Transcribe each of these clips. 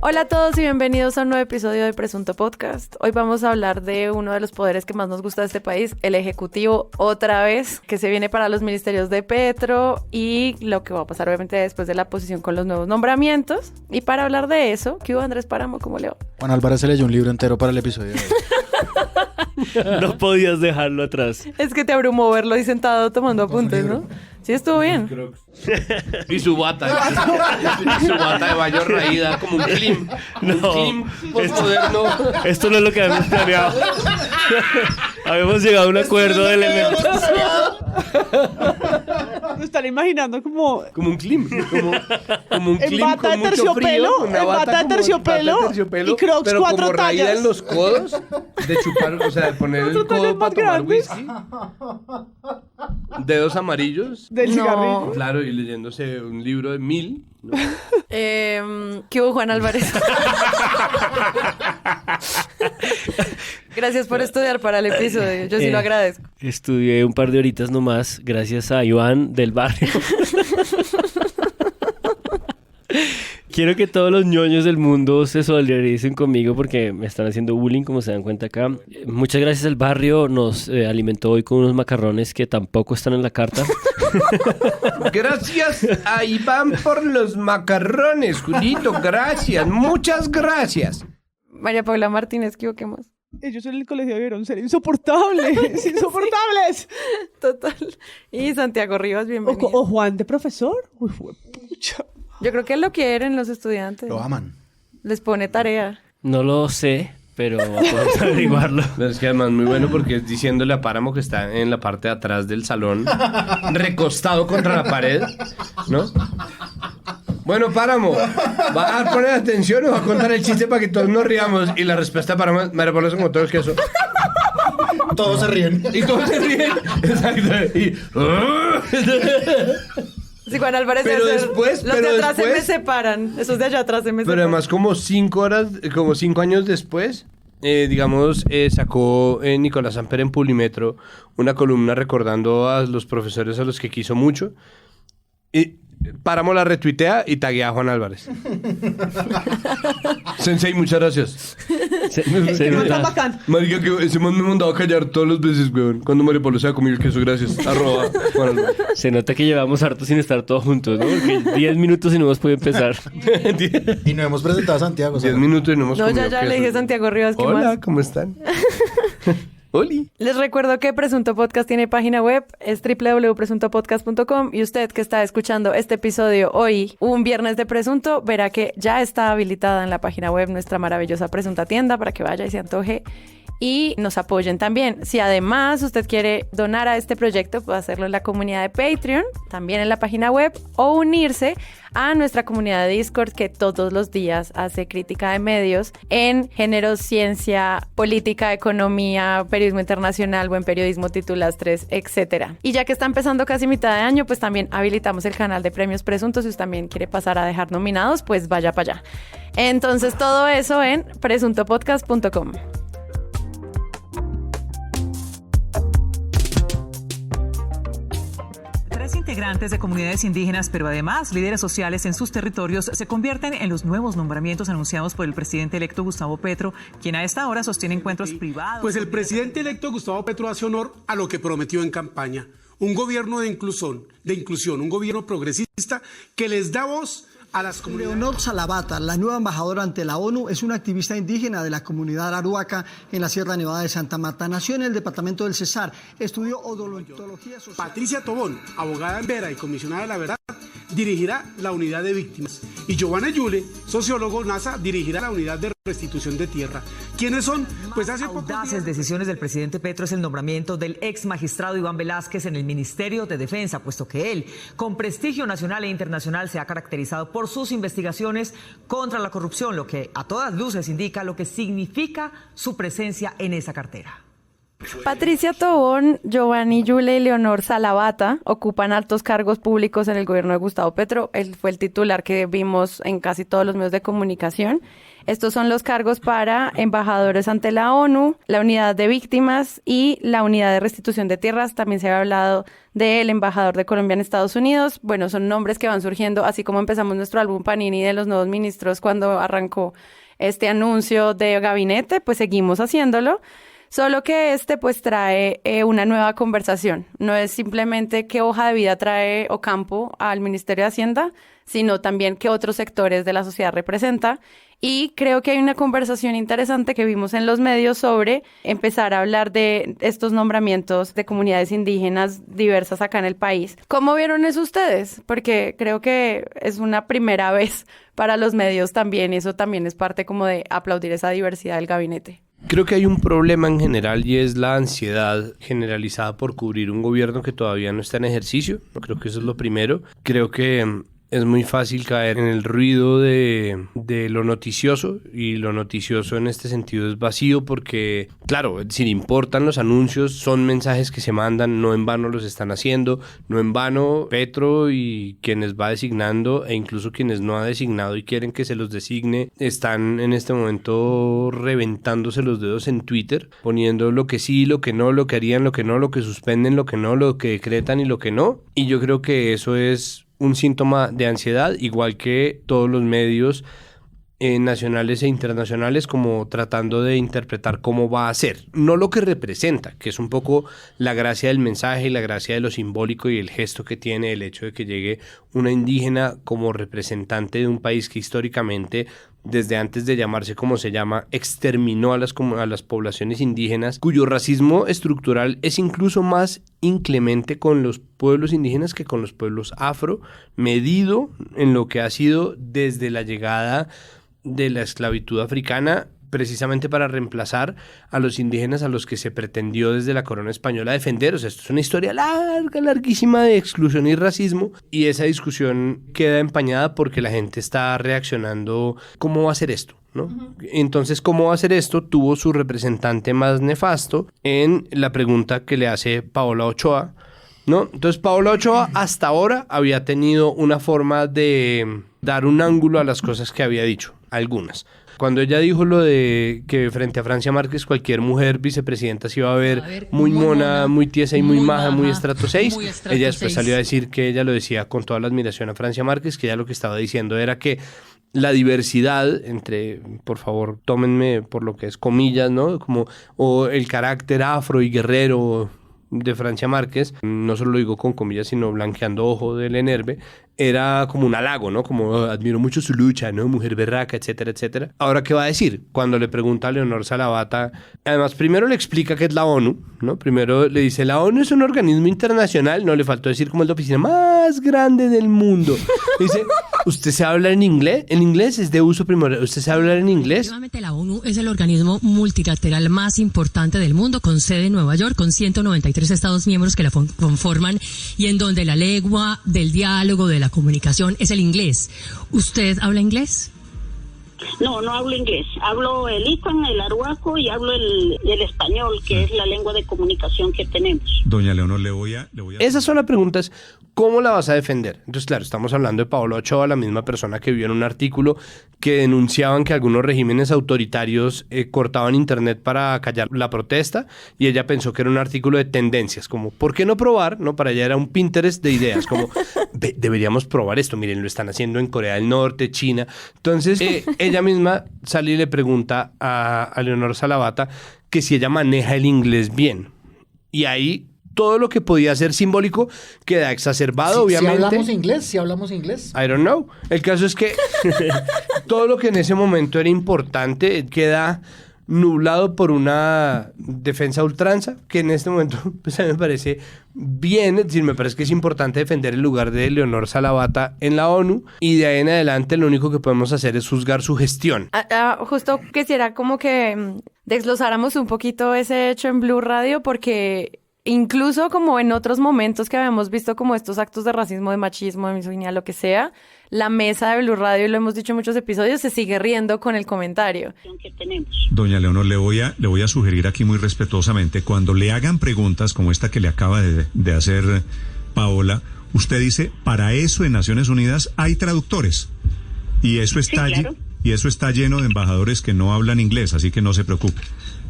Hola a todos y bienvenidos a un nuevo episodio de Presunto Podcast. Hoy vamos a hablar de uno de los poderes que más nos gusta de este país, el Ejecutivo, otra vez, que se viene para los ministerios de Petro y lo que va a pasar obviamente después de la posición con los nuevos nombramientos. Y para hablar de eso, ¿qué hubo, Andrés Páramo? ¿Cómo le va? Juan Álvarez se leyó un libro entero para el episodio de hoy. No podías dejarlo atrás. Es que te abrumó verlo ahí sentado tomando apuntes, ¿no? Sí, estuvo bien. Y su bata. Y su bata de baño raída, como un clim. No. Un clim postmoderno. Esto no es lo que habíamos planeado. Habíamos llegado a un acuerdo de elementos. Me están imaginando como Como un clim. Como un en clim bata con de mucho frío. terciopelo, Una en bata de como terciopelo y Crocs pero 4 como raída tallas. en los codos. De chupar, o sea, de poner el 4 tallas codo para más tomar grandes. whisky. Dedos amarillos. Del No. cigarrillo. Claro, y leyéndose un libro de 1000. ¿no? ¿Qué hubo, Juan Álvarez? Gracias por estudiar para el episodio. Yo sí lo agradezco. Estudié un par de horitas nomás, gracias a Iván del barrio. Quiero que todos los ñoños del mundo se solidaricen conmigo porque me están haciendo bullying, como se dan cuenta acá. Muchas gracias al barrio, nos alimentó hoy con unos macarrones que tampoco están en la carta. Gracias a Iván por los macarrones, Julito. Gracias, muchas gracias. María Paula Martínez, ¿qué hubo? ¿Qué más? Ellos en el colegio debieron ser insoportables. Insoportables. Total. Y Santiago Rivas, bienvenido. O Juan de profesor. Uy, pucha. Yo creo que lo quieren los estudiantes. Lo aman. Les pone tarea. No lo sé, pero podemos averiguarlo. Es que además muy bueno porque es diciéndole a Páramo que está en la parte de atrás del salón, recostado contra la pared, ¿no? Bueno, Páramo, ¿va a poner atención o va a contar el chiste para que todos nos riamos? Y la respuesta de Páramo, María Paula, es como todo el queso. Todos se ríen. Y todos se ríen. Exacto. Y... Sí, Juan Álvarez Pero de hacer- después, los pero de atrás después- se me separan. Esos de allá atrás se me Pero separan. además como 5 horas, como 5 años después, sacó Nicolás Samper en Publimetro una columna recordando a los profesores a los que quiso mucho. Y Páramo la retuitea y taguea a Juan Álvarez. Sensei, muchas gracias. Se Qué man tan nota, bacán. Marica, que ese man me mandaba a callar todas las veces, weón. Cuando María Paula se va a comer el queso, gracias. Arroba Juan Álvarez. se nota que llevamos harto sin estar todos juntos, ¿no? Porque 10 minutos y no hemos podido empezar. Y no hemos presentado a Santiago. 10 minutos y no hemos No, comido ya le queso. dije a Santiago Rivas, ¿qué Hola, más? ¿cómo están? Oli. Les recuerdo que Presunto Podcast tiene página web, es www.presuntopodcast.com y usted que está escuchando este episodio hoy, un viernes de Presunto, verá que ya está habilitada en la página web nuestra maravillosa Presunta Tienda para que vaya y se antoje y nos apoyen también. Si además usted quiere donar a este proyecto, puede hacerlo en la comunidad de Patreon, también en la página web, o unirse a nuestra comunidad de Discord que todos los días hace crítica de medios en género, ciencia, política, economía, periodismo internacional, buen periodismo, titulastres, etcétera. Y ya que está empezando casi mitad de año, pues también habilitamos el canal de premios presuntos. Si usted también quiere pasar a dejar nominados, pues vaya para allá. Entonces todo eso en presuntopodcast.com. Tres integrantes de comunidades indígenas, pero además líderes sociales en sus territorios, se convierten en los nuevos nombramientos anunciados por el presidente electo Gustavo Petro, quien a esta hora sostiene encuentros privados. Pues el presidente electo Gustavo Petro hace honor a lo que prometió en campaña. Un gobierno de inclusión, un gobierno progresista que les da voz a las comunidades. Leonor Salabata, la nueva embajadora ante la ONU, es una activista indígena de la comunidad Aruaca en la Sierra Nevada de Santa Marta. Nació en el departamento del Cesar, estudió odontología social. Patricia Tobón, abogada en Vera y comisionada de la verdad, dirigirá la unidad de víctimas. Y Giovanna Yule, sociólogo NASA, dirigirá la unidad de restitución de tierra. ¿Quiénes son? Pues hace pocos Audaces días... decisiones del presidente Petro es el nombramiento del ex magistrado Iván Velázquez en el Ministerio de Defensa, puesto que él, con prestigio nacional e internacional, se ha caracterizado por sus investigaciones contra la corrupción, lo que a todas luces indica lo que significa su presencia en esa cartera. Patricia Tobón, Giovanni Yule y Leonor Salavata ocupan altos cargos públicos en el gobierno de Gustavo Petro. Él fue el titular que vimos en casi todos los medios de comunicación. Estos son los cargos para embajadores ante la ONU, la unidad de víctimas y la unidad de restitución de tierras. También se había hablado del embajador de Colombia en Estados Unidos. Bueno, son nombres que van surgiendo, así como empezamos nuestro álbum Panini de los nuevos ministros cuando arrancó este anuncio de gabinete, pues seguimos haciéndolo. Solo que pues trae una nueva conversación. No es simplemente qué hoja de vida trae Ocampo al Ministerio de Hacienda, sino también qué otros sectores de la sociedad representa. Y creo que hay una conversación interesante que vimos en los medios sobre empezar a hablar de estos nombramientos de comunidades indígenas diversas acá en el país. ¿Cómo vieron eso ustedes? Porque creo que es una primera vez para los medios también, y eso también es parte como de aplaudir esa diversidad del gabinete. Creo que hay un problema en general y es la ansiedad generalizada por cubrir un gobierno que todavía no está en ejercicio. Creo que eso es lo primero. Creo que es muy fácil caer en el ruido de lo noticioso, y lo noticioso en este sentido es vacío porque, claro, si le importan los anuncios, son mensajes que se mandan, no en vano los están haciendo, no en vano Petro y quienes va designando e incluso quienes no ha designado y quieren que se los designe, están en este momento reventándose los dedos en Twitter, poniendo lo que sí, lo que no, lo que harían, lo que no, lo que suspenden, lo que no, lo que decretan y lo que no. Y yo creo que eso es un síntoma de ansiedad, igual que todos los medios nacionales e internacionales, como tratando de interpretar cómo va a ser, no lo que representa, que es un poco la gracia del mensaje y la gracia de lo simbólico y el gesto que tiene el hecho de que llegue una indígena como representante de un país que históricamente, desde antes de llamarse como se llama, exterminó a las poblaciones indígenas, cuyo racismo estructural es incluso más inclemente con los pueblos indígenas que con los pueblos afro, medido en lo que ha sido desde la llegada de la esclavitud africana, precisamente para reemplazar a los indígenas a los que se pretendió desde la corona española defender. O sea, esto es una historia larguísima de exclusión y racismo, y esa discusión queda empañada porque la gente está reaccionando, ¿cómo va a ser esto?, ¿no? Uh-huh. Entonces, ¿cómo va a ser esto? Tuvo su representante más nefasto en la pregunta que le hace Paola Ochoa, ¿no? Entonces, Paola Ochoa hasta ahora había tenido una forma de dar un ángulo a las cosas que había dicho, algunas. Cuando ella dijo lo de que frente a Francia Márquez cualquier mujer vicepresidenta se iba a ver muy mona, muy tiesa y muy maja, muy estrato 6, ella después salió a decir que ella lo decía con toda la admiración a Francia Márquez, que ella lo que estaba diciendo era que la diversidad entre, por favor, tómenme por lo que es comillas, ¿no? Como, o el carácter afro y guerrero de Francia Márquez, no solo lo digo con comillas, sino blanqueando ojo del Enerve, era como un halago, ¿no? Como admiro mucho su lucha, ¿no? Mujer berraca, etcétera, etcétera. Ahora, ¿qué va a decir? Cuando le pregunta a Leonor Salavata, además, primero le explica que es la ONU, ¿no? Primero le dice, la ONU es un organismo internacional, no le faltó decir como es la oficina más grande del mundo. Dice, ¿usted sabe hablar en inglés? El inglés es de uso primordial. ¿Usted sabe hablar en inglés? Efectivamente, la ONU es el organismo multilateral más importante del mundo, con sede en Nueva York, con 193 estados miembros que la conforman, y en donde la lengua del diálogo, de la comunicación es el inglés. ¿Usted habla inglés? No, no hablo inglés. Hablo el ipan, el arhuaco y hablo el español, que es la lengua de comunicación que tenemos. Doña Leonor, le voy a... Esas son las preguntas. ¿Cómo la vas a defender? Entonces, claro, estamos hablando de Paola Ochoa, la misma persona que vio en un artículo que denunciaban que algunos regímenes autoritarios cortaban internet para callar la protesta, y ella pensó que era un artículo de tendencias, como, ¿por qué no probar? ¿No? Para ella era un Pinterest de ideas, como, deberíamos probar esto, miren, lo están haciendo en Corea del Norte, China. Entonces, ella misma sale y le pregunta a Leonor Salavata que si ella maneja el inglés bien. Y ahí todo lo que podía ser simbólico queda exacerbado, obviamente. Si hablamos inglés. I don't know. El caso es que todo lo que en ese momento era importante queda nublado por una defensa a ultranza, que en este momento pues a mí me parece bien, es decir, me parece que es importante defender el lugar de Leonor Salavata en la ONU, y de ahí en adelante lo único que podemos hacer es juzgar su gestión. Justo quisiera como que desglosáramos un poquito ese hecho en Blue Radio, porque incluso como en otros momentos que habíamos visto como estos actos de racismo, de machismo, de misoginia, lo que sea, la mesa de Blue Radio, y lo hemos dicho en muchos episodios, se sigue riendo con el comentario. Que tenemos. Doña Leonor, le voy a sugerir aquí muy respetuosamente, cuando le hagan preguntas como esta que le acaba de hacer Paola, usted dice, para eso en Naciones Unidas hay traductores. Y eso está Sí, claro. y eso está lleno de embajadores que no hablan inglés, así que no se preocupe.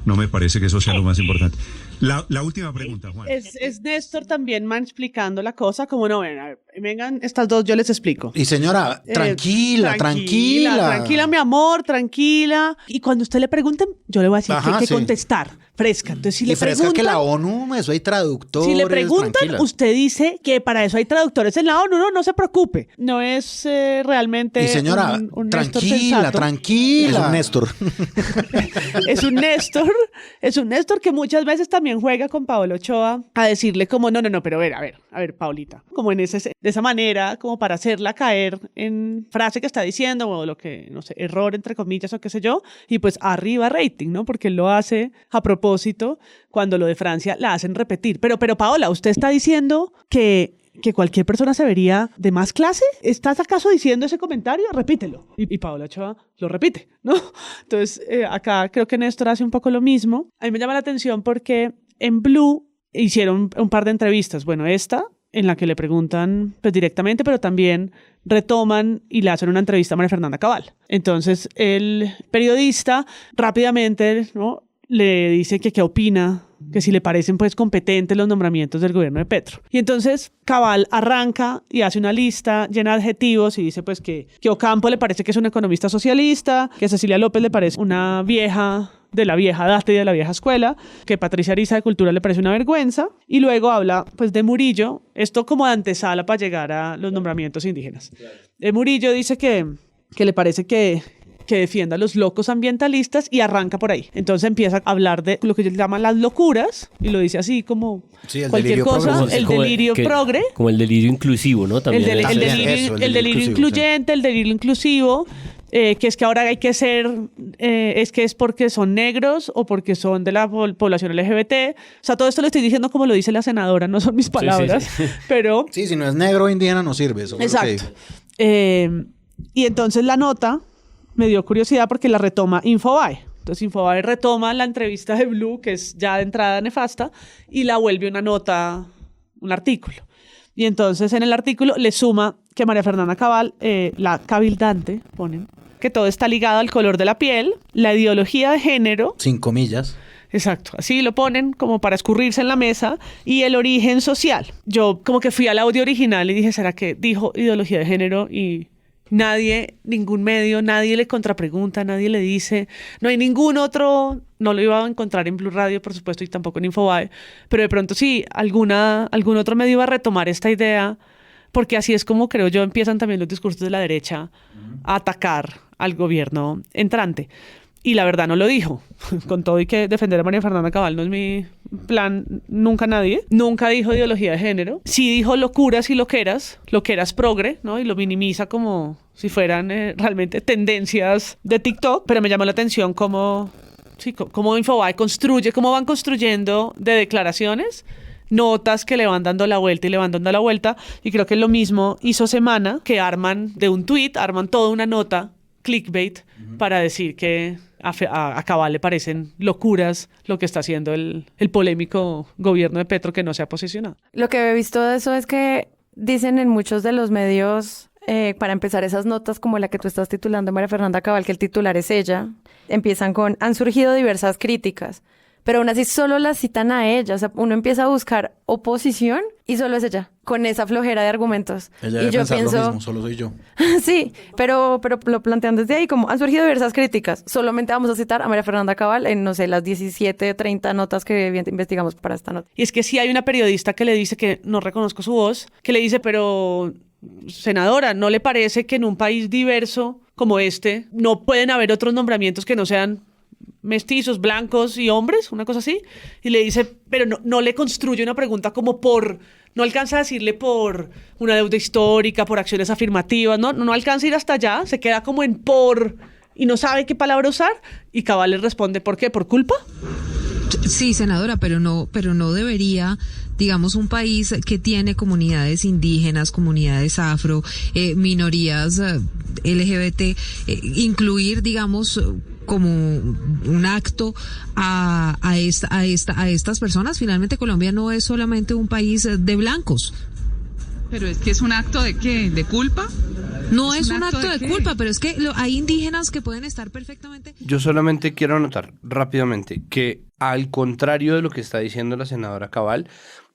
No me parece que eso sea lo más importante. La última pregunta, Juan. Es Néstor también explicando la cosa, como no, ven, a ver, vengan estas dos, yo les explico. Y señora, tranquila. Tranquila, mi amor, tranquila. Y cuando usted le pregunten, yo le voy a decir que hay que contestar, fresca. Entonces, si Y le fresca preguntan, que la ONU, eso hay traductores. si le preguntan, tranquila. usted dice que para eso hay traductores en la ONU, no se preocupe. No es realmente Y señora, un Néstor tranquila. sensato. Es un Néstor. Es un Néstor que muchas veces también juega con Paola Ochoa a decirle como, no, pero a ver, Paulita, como de esa manera, como para hacerla caer en frase que está diciendo o lo que, no sé, error entre comillas o qué sé yo, y pues arriba rating, ¿no? Porque él lo hace a propósito cuando lo de Francia la hacen repetir. Pero Paola, ¿usted está diciendo que cualquier persona se vería de más clase? ¿Estás acaso diciendo ese comentario? Repítelo. Y Paola Ochoa lo repite, ¿no? Entonces, acá creo que Néstor hace un poco lo mismo. A mí me llama la atención porque en Blue hicieron un par de entrevistas. Bueno, esta, en la que le preguntan pues, directamente, pero también retoman y le hacen una entrevista a María Fernanda Cabal. Entonces, el periodista rápidamente, ¿no?, le dice que qué opina, que si le parecen pues competentes los nombramientos del gobierno de Petro. Y entonces Cabal arranca y hace una lista llena de adjetivos y dice pues que Ocampo le parece que es un economista socialista, que Cecilia López le parece una vieja de la vieja data y de la vieja escuela, que Patricia Ariza de Cultura le parece una vergüenza, y luego habla pues de Murillo, esto como de antesala para llegar a los nombramientos indígenas. Murillo dice que le parece que defienda a los locos ambientalistas y arranca por ahí. Entonces empieza a hablar de lo que ellos llaman las locuras y lo dice así como cualquier cosa, el delirio progre. Como el delirio inclusivo, ¿no? También el delirio incluyente, el delirio inclusivo, que es que ahora hay que ser, es que es porque son negros o porque son de la población LGBT. O sea, todo esto lo estoy diciendo como lo dice la senadora, no son mis palabras, sí. pero... Sí, si no es negro o indígena no sirve. Eso exacto. Y entonces la nota me dio curiosidad porque la retoma Infobae. Entonces Infobae retoma la entrevista de Blue, que es ya de entrada nefasta, y la vuelve una nota, un artículo. Y entonces en el artículo le suma que María Fernanda Cabal, la cabildante, ponen, que todo está ligado al color de la piel, la ideología de género. Sin comillas. Exacto, así lo ponen como para escurrirse en la mesa, y el origen social. Yo como que fui al audio original y dije, ¿será que dijo ideología de género? Y nadie, ningún medio, nadie le contrapregunta, nadie le dice, no hay ningún otro, no lo iba a encontrar en Blue Radio, por supuesto, y tampoco en Infobae, pero de pronto sí, algún otro medio iba a retomar esta idea, porque así es como creo yo empiezan también los discursos de la derecha a atacar al gobierno entrante. Y la verdad no lo dijo, con todo y que defender a María Fernanda Cabal no es mi plan, nunca dijo ideología de género, sí dijo locuras y loqueras progre, ¿no? Y lo minimiza como si fueran realmente tendencias de TikTok, pero me llamó la atención cómo Infobae construye, cómo van construyendo de declaraciones notas que le van dando la vuelta y creo que lo mismo hizo Semana, que arman de un tweet, arman toda una nota clickbait para decir que a Cabal le parecen locuras lo que está haciendo el polémico gobierno de Petro, que no se ha posicionado. Lo que he visto de eso es que dicen en muchos de los medios, para empezar esas notas como la que tú estás titulando, María Fernanda Cabal, que el titular es ella, empiezan con, han surgido diversas críticas, pero aún así solo la citan a ella. O sea, uno empieza a buscar oposición y solo es ella, con esa flojera de argumentos. Ella y yo pienso, lo mismo, solo soy yo. Sí, pero lo plantean desde ahí como, han surgido diversas críticas. Solamente vamos a citar a María Fernanda Cabal en, no sé, las 17, 30 notas que investigamos para esta nota. Y es que sí hay una periodista que le dice que no reconozco su voz, que le dice, pero senadora, ¿no le parece que en un país diverso como este no pueden haber otros nombramientos que no sean mestizos, blancos y hombres, una cosa así? Y le dice, pero no le construye una pregunta como no alcanza a decirle por una deuda histórica, por acciones afirmativas, no alcanza a ir hasta allá, se queda como en y no sabe qué palabra usar, y Cabal le responde, ¿por qué? ¿Por culpa? Sí, senadora, pero no debería, digamos, un país que tiene comunidades indígenas, comunidades afro, minorías LGBT, incluir, digamos, como un acto a estas personas. Finalmente Colombia no es solamente un país de blancos. Pero es que es un acto de ¿qué? ¿De culpa? No es un acto de culpa, pero es que hay indígenas que pueden estar perfectamente. Yo solamente quiero anotar rápidamente que, al contrario de lo que está diciendo la senadora Cabal,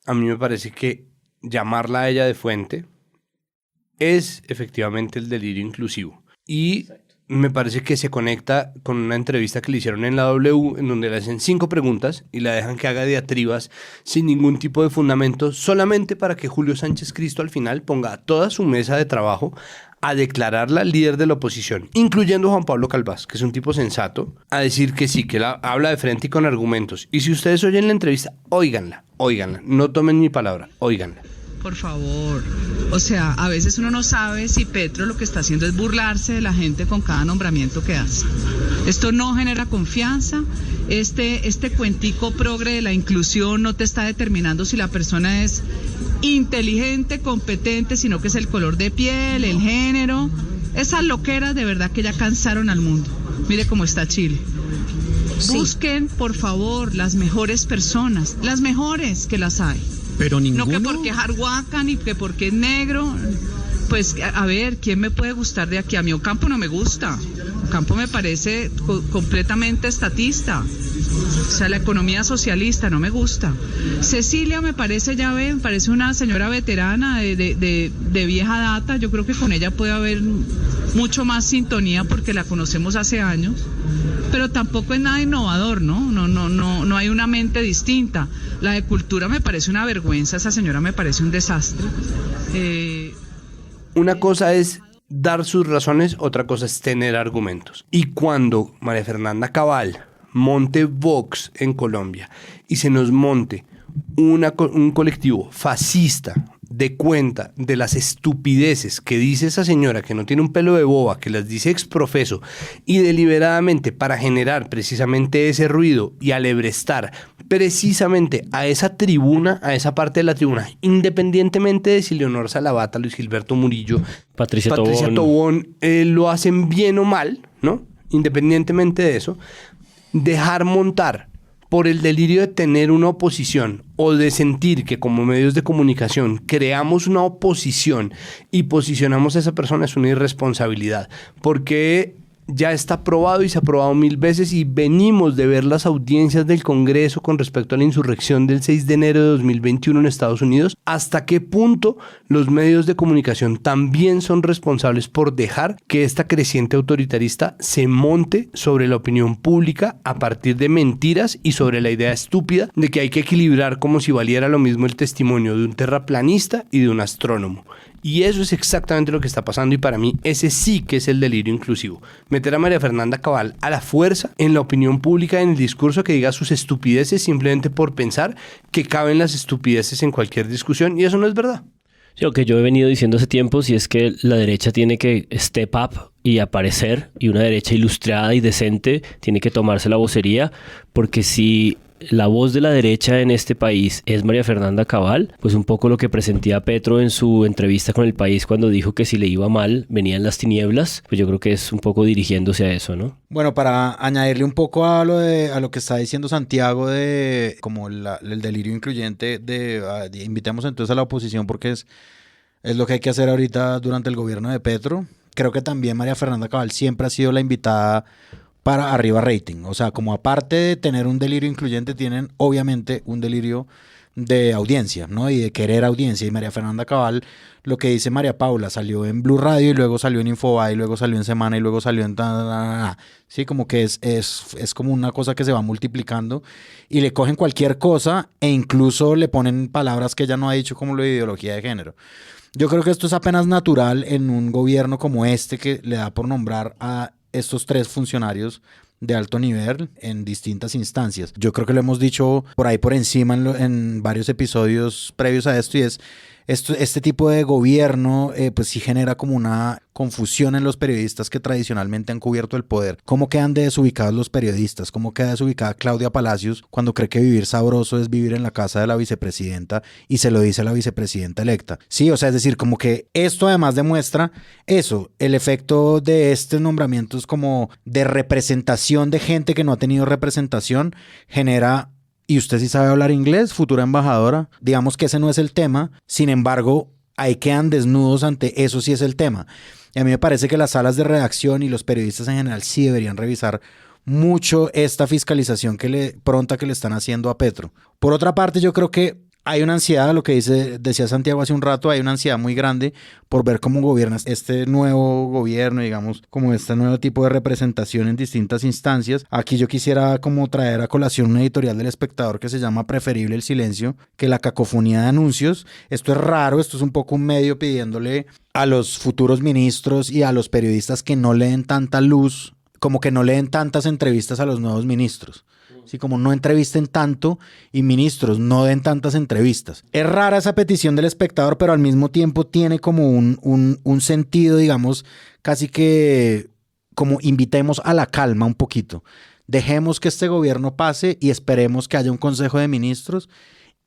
a mí me parece que llamarla a ella de fuente es efectivamente el delirio inclusivo. Y me parece que se conecta con una entrevista que le hicieron en la W, en donde le hacen 5 preguntas y la dejan que haga diatribas sin ningún tipo de fundamento, solamente para que Julio Sánchez Cristo al final ponga a toda su mesa de trabajo a declararla líder de la oposición, incluyendo a Juan Pablo Calvás, que es un tipo sensato, a decir que sí, que habla de frente y con argumentos. Y si ustedes oyen la entrevista, óiganla, no tomen mi palabra, óiganla. Por favor, o sea, a veces uno no sabe si Petro lo que está haciendo es burlarse de la gente con cada nombramiento que hace. Esto no genera confianza, este cuentico progre de la inclusión no te está determinando si la persona es inteligente, competente, sino que es el color de piel, el género. Esas loqueras de verdad que ya cansaron al mundo. Mire cómo está Chile. Sí. Busquen, por favor, las mejores personas, las mejores que las hay. Pero ninguno. No que porque es arhuaca, ni que porque es negro. Pues, a ver, ¿quién me puede gustar de aquí? A mí Ocampo no me gusta. Ocampo me parece completamente estatista. O sea, la economía socialista no me gusta. Cecilia me parece, me parece una señora veterana de vieja data. Yo creo que con ella puede haber mucho más sintonía porque la conocemos hace años. Pero tampoco es nada innovador, ¿no? No hay una mente distinta. La de cultura me parece una vergüenza, esa señora me parece un desastre. Una cosa es dar sus razones, otra cosa es tener argumentos. Y cuando María Fernanda Cabal monte Vox en Colombia y se nos monte un colectivo fascista de cuenta de las estupideces que dice esa señora, que no tiene un pelo de boba, que las dice exprofeso y deliberadamente para generar precisamente ese ruido y alebrestar precisamente a esa tribuna, a esa parte de la tribuna, independientemente de si Leonor Salavata, Luis Gilberto Murillo, Patricia Tobón lo hacen bien o mal, ¿no? Independientemente de eso, dejar montar por el delirio de tener una oposición o de sentir que como medios de comunicación creamos una oposición y posicionamos a esa persona es una irresponsabilidad, porque ya está probado y se ha probado 1000 veces y venimos de ver las audiencias del Congreso con respecto a la insurrección del 6 de enero de 2021 en Estados Unidos, hasta qué punto los medios de comunicación también son responsables por dejar que esta creciente autoritarista se monte sobre la opinión pública a partir de mentiras y sobre la idea estúpida de que hay que equilibrar como si valiera lo mismo el testimonio de un terraplanista y de un astrónomo. Y eso es exactamente lo que está pasando y para mí ese sí que es el delirio inclusivo. Meter a María Fernanda Cabal a la fuerza en la opinión pública, en el discurso, que diga sus estupideces simplemente por pensar que caben las estupideces en cualquier discusión, y eso no es verdad. Sí, lo que yo he venido diciendo hace tiempo, si es que la derecha tiene que step up y aparecer, y una derecha ilustrada y decente tiene que tomarse la vocería, porque si la voz de la derecha en este país es María Fernanda Cabal, pues un poco lo que presentía Petro en su entrevista con El País cuando dijo que si le iba mal venían las tinieblas, pues yo creo que es un poco dirigiéndose a eso, ¿no? Bueno, para añadirle un poco a lo que está diciendo Santiago de como el delirio incluyente de invitemos entonces a la oposición porque es lo que hay que hacer ahorita durante el gobierno de Petro. Creo que también María Fernanda Cabal siempre ha sido la invitada para arriba rating. O sea, como aparte de tener un delirio incluyente, tienen obviamente un delirio de audiencia, ¿no? Y de querer audiencia. Y María Fernanda Cabal, lo que dice María Paula, salió en Blue Radio y luego salió en Infobae y luego salió en Semana y luego salió en... Sí, como que es como una cosa que se va multiplicando y le cogen cualquier cosa e incluso le ponen palabras que ella no ha dicho como lo de ideología de género. Yo creo que esto es apenas natural en un gobierno como este que le da por nombrar a estos 3 funcionarios de alto nivel en distintas instancias. Yo creo que lo hemos dicho por ahí por encima en varios episodios previos a esto y es este tipo de gobierno pues sí genera como una confusión en los periodistas que tradicionalmente han cubierto el poder. ¿Cómo quedan desubicados los periodistas? ¿Cómo queda desubicada Claudia Palacios cuando cree que vivir sabroso es vivir en la casa de la vicepresidenta y se lo dice a la vicepresidenta electa? Sí, o sea, es decir, como que esto además demuestra eso, el efecto de estos nombramientos como de representación de gente que no ha tenido representación genera... Y usted sí sabe hablar inglés, futura embajadora. Digamos que ese no es el tema. Sin embargo, ahí quedan desnudos ante eso sí es el tema. Y a mí me parece que las salas de redacción y los periodistas en general sí deberían revisar mucho esta fiscalización pronta que le están haciendo a Petro. Por otra parte, yo creo que hay una ansiedad, lo que decía Santiago hace un rato, hay una ansiedad muy grande por ver cómo gobierna este nuevo gobierno, digamos, como este nuevo tipo de representación en distintas instancias. Aquí yo quisiera como traer a colación una editorial del Espectador que se llama Preferible el silencio que la cacofonía de anuncios. Esto es raro, esto es un poco un medio pidiéndole a los futuros ministros y a los periodistas que no leen tanta luz, como que no leen tantas entrevistas a los nuevos ministros. Sí, como no entrevisten tanto y ministros no den tantas entrevistas. Es rara esa petición del Espectador, pero al mismo tiempo tiene como un sentido, digamos, casi que como invitemos a la calma un poquito. Dejemos que este gobierno pase y esperemos que haya un consejo de ministros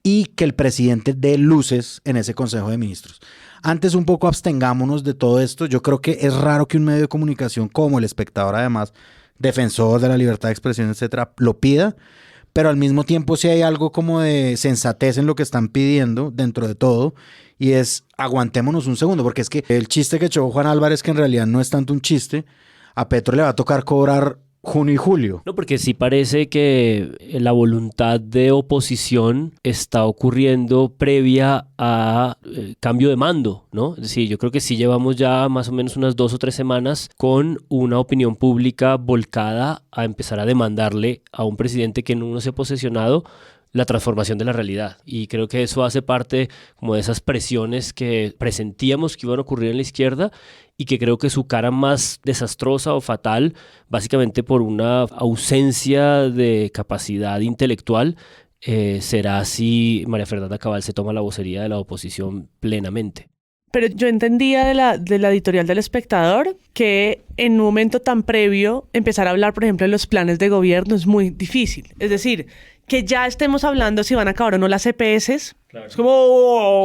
y que el presidente dé luces en ese consejo de ministros. Antes un poco abstengámonos de todo esto. Yo creo que es raro que un medio de comunicación como el Espectador, además, defensor de la libertad de expresión, etcétera, lo pida, pero al mismo tiempo sí hay algo como de sensatez en lo que están pidiendo dentro de todo, y es aguantémonos un segundo, porque es que el chiste que echó Juan Álvarez, que en realidad no es tanto un chiste, a Petro le va a tocar cobrar junio y julio. No, porque sí parece que la voluntad de oposición está ocurriendo previa a cambio de mando, ¿no? Es decir, yo creo que sí llevamos ya más o menos unas 2 o 3 semanas con una opinión pública volcada a empezar a demandarle a un presidente que no se ha posesionado la transformación de la realidad. Y creo que eso hace parte como de esas presiones que presentíamos que iban a ocurrir en la izquierda y que creo que su cara más desastrosa o fatal, básicamente por una ausencia de capacidad intelectual, será si María Fernanda Cabal se toma la vocería de la oposición plenamente. Pero yo entendía de la editorial del Espectador que en un momento tan previo empezar a hablar, por ejemplo, de los planes de gobierno es muy difícil. Es decir, que ya estemos hablando si van a acabar o no las EPS, claro. Es como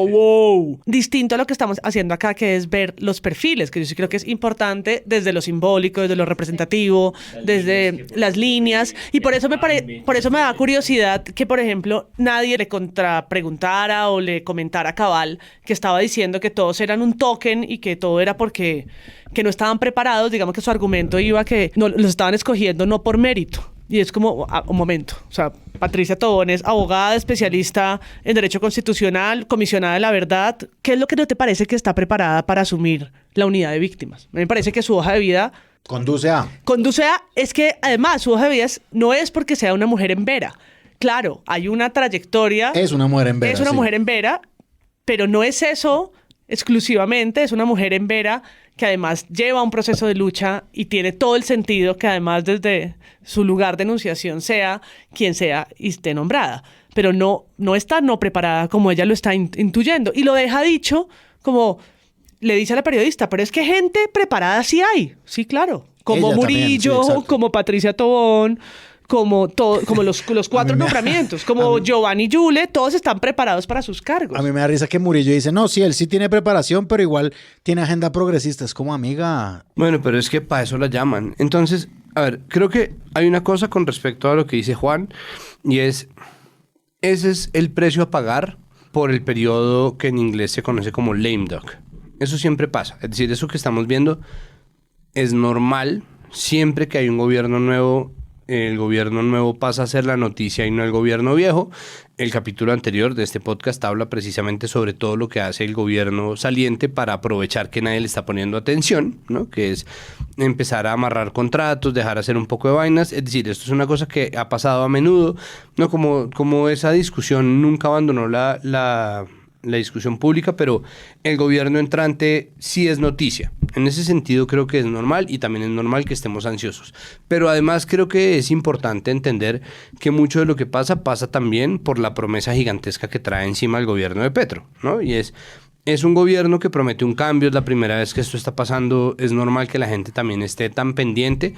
wow. Distinto a lo que estamos haciendo acá, que es ver los perfiles, que yo sí creo que es importante desde lo simbólico, desde lo representativo, desde las líneas, y por eso me da curiosidad que, por ejemplo, nadie le contrapreguntara o le comentara a Cabal que estaba diciendo que todos eran un token y que todo era porque que no estaban preparados, digamos que su argumento iba que no, los estaban escogiendo no por mérito. Y es como, un momento, o sea, Patricia Tobón es abogada, especialista en Derecho Constitucional, comisionada de la verdad. ¿Qué es lo que no te parece que está preparada para asumir la unidad de víctimas? A mí me parece que su hoja de vida... Conduce a, es que además su hoja de vida no es porque sea una mujer en Vera. Claro, hay una trayectoria... Es una mujer en Vera. Es una mujer en Vera, pero no es eso exclusivamente, es una mujer en Vera que además lleva un proceso de lucha y tiene todo el sentido que además desde su lugar de enunciación sea quien sea y esté nombrada. Pero no está no preparada como ella lo está intuyendo. Y lo deja dicho como le dice a la periodista, pero es que gente preparada sí hay. Sí, claro. Como ella Murillo, también, sí, como Patricia Tobón, como los 4 nombramientos, como Giovanni Yule, todos están preparados para sus cargos. A mí me da risa que Murillo dice, no, sí, él sí tiene preparación, pero igual tiene agenda progresista. Es como, amiga... Bueno, pero es que para eso la llaman. Entonces, a ver, creo que hay una cosa con respecto a lo que dice Juan, y ese es el precio a pagar por el periodo que en inglés se conoce como lame duck. Eso siempre pasa. Es decir, eso que estamos viendo es normal siempre que hay un gobierno nuevo. El gobierno nuevo pasa a ser la noticia y no el gobierno viejo. El capítulo anterior de este podcast habla precisamente sobre todo lo que hace el gobierno saliente para aprovechar que nadie le está poniendo atención, ¿no? Que es empezar a amarrar contratos, dejar hacer un poco de vainas. Es decir, esto es una cosa que ha pasado a menudo, ¿no? Como esa discusión nunca abandonó la discusión pública, pero el gobierno entrante sí es noticia. En ese sentido creo que es normal y también es normal que estemos ansiosos. Pero además creo que es importante entender que mucho de lo que pasa también por la promesa gigantesca que trae encima el gobierno de Petro, ¿no? Y es es un gobierno que promete un cambio, es la primera vez que esto está pasando, es normal que la gente también esté tan pendiente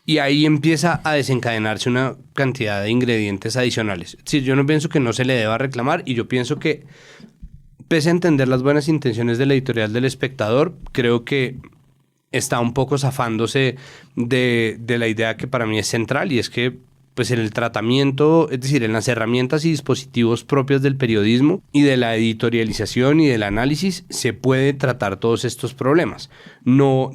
y ahí empieza a desencadenarse una cantidad de ingredientes adicionales. Sí, yo no pienso que no se le deba reclamar y yo pienso que, pese a entender las buenas intenciones del editorial del Espectador, creo que está un poco zafándose de la idea que para mí es central y es que pues en el tratamiento, es decir, en las herramientas y dispositivos propios del periodismo y de la editorialización y del análisis se puede tratar todos estos problemas, no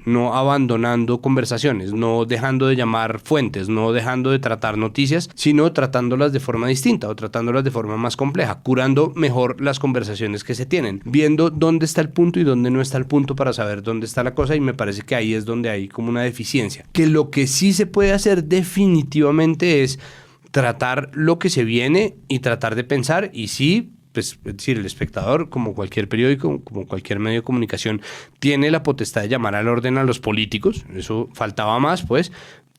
no abandonando conversaciones, no dejando de llamar fuentes, no dejando de tratar noticias, sino tratándolas de forma distinta o tratándolas de forma más compleja, curando mejor las conversaciones que se tienen, viendo dónde está el punto y dónde no está el punto para saber dónde está la cosa y me parece que ahí es donde hay como una deficiencia. Que lo que sí se puede hacer definitivamente es tratar lo que se viene y tratar de pensar y sí, pues, es decir, el Espectador, como cualquier periódico, como cualquier medio de comunicación, tiene la potestad de llamar al orden a los políticos, eso faltaba más, pues,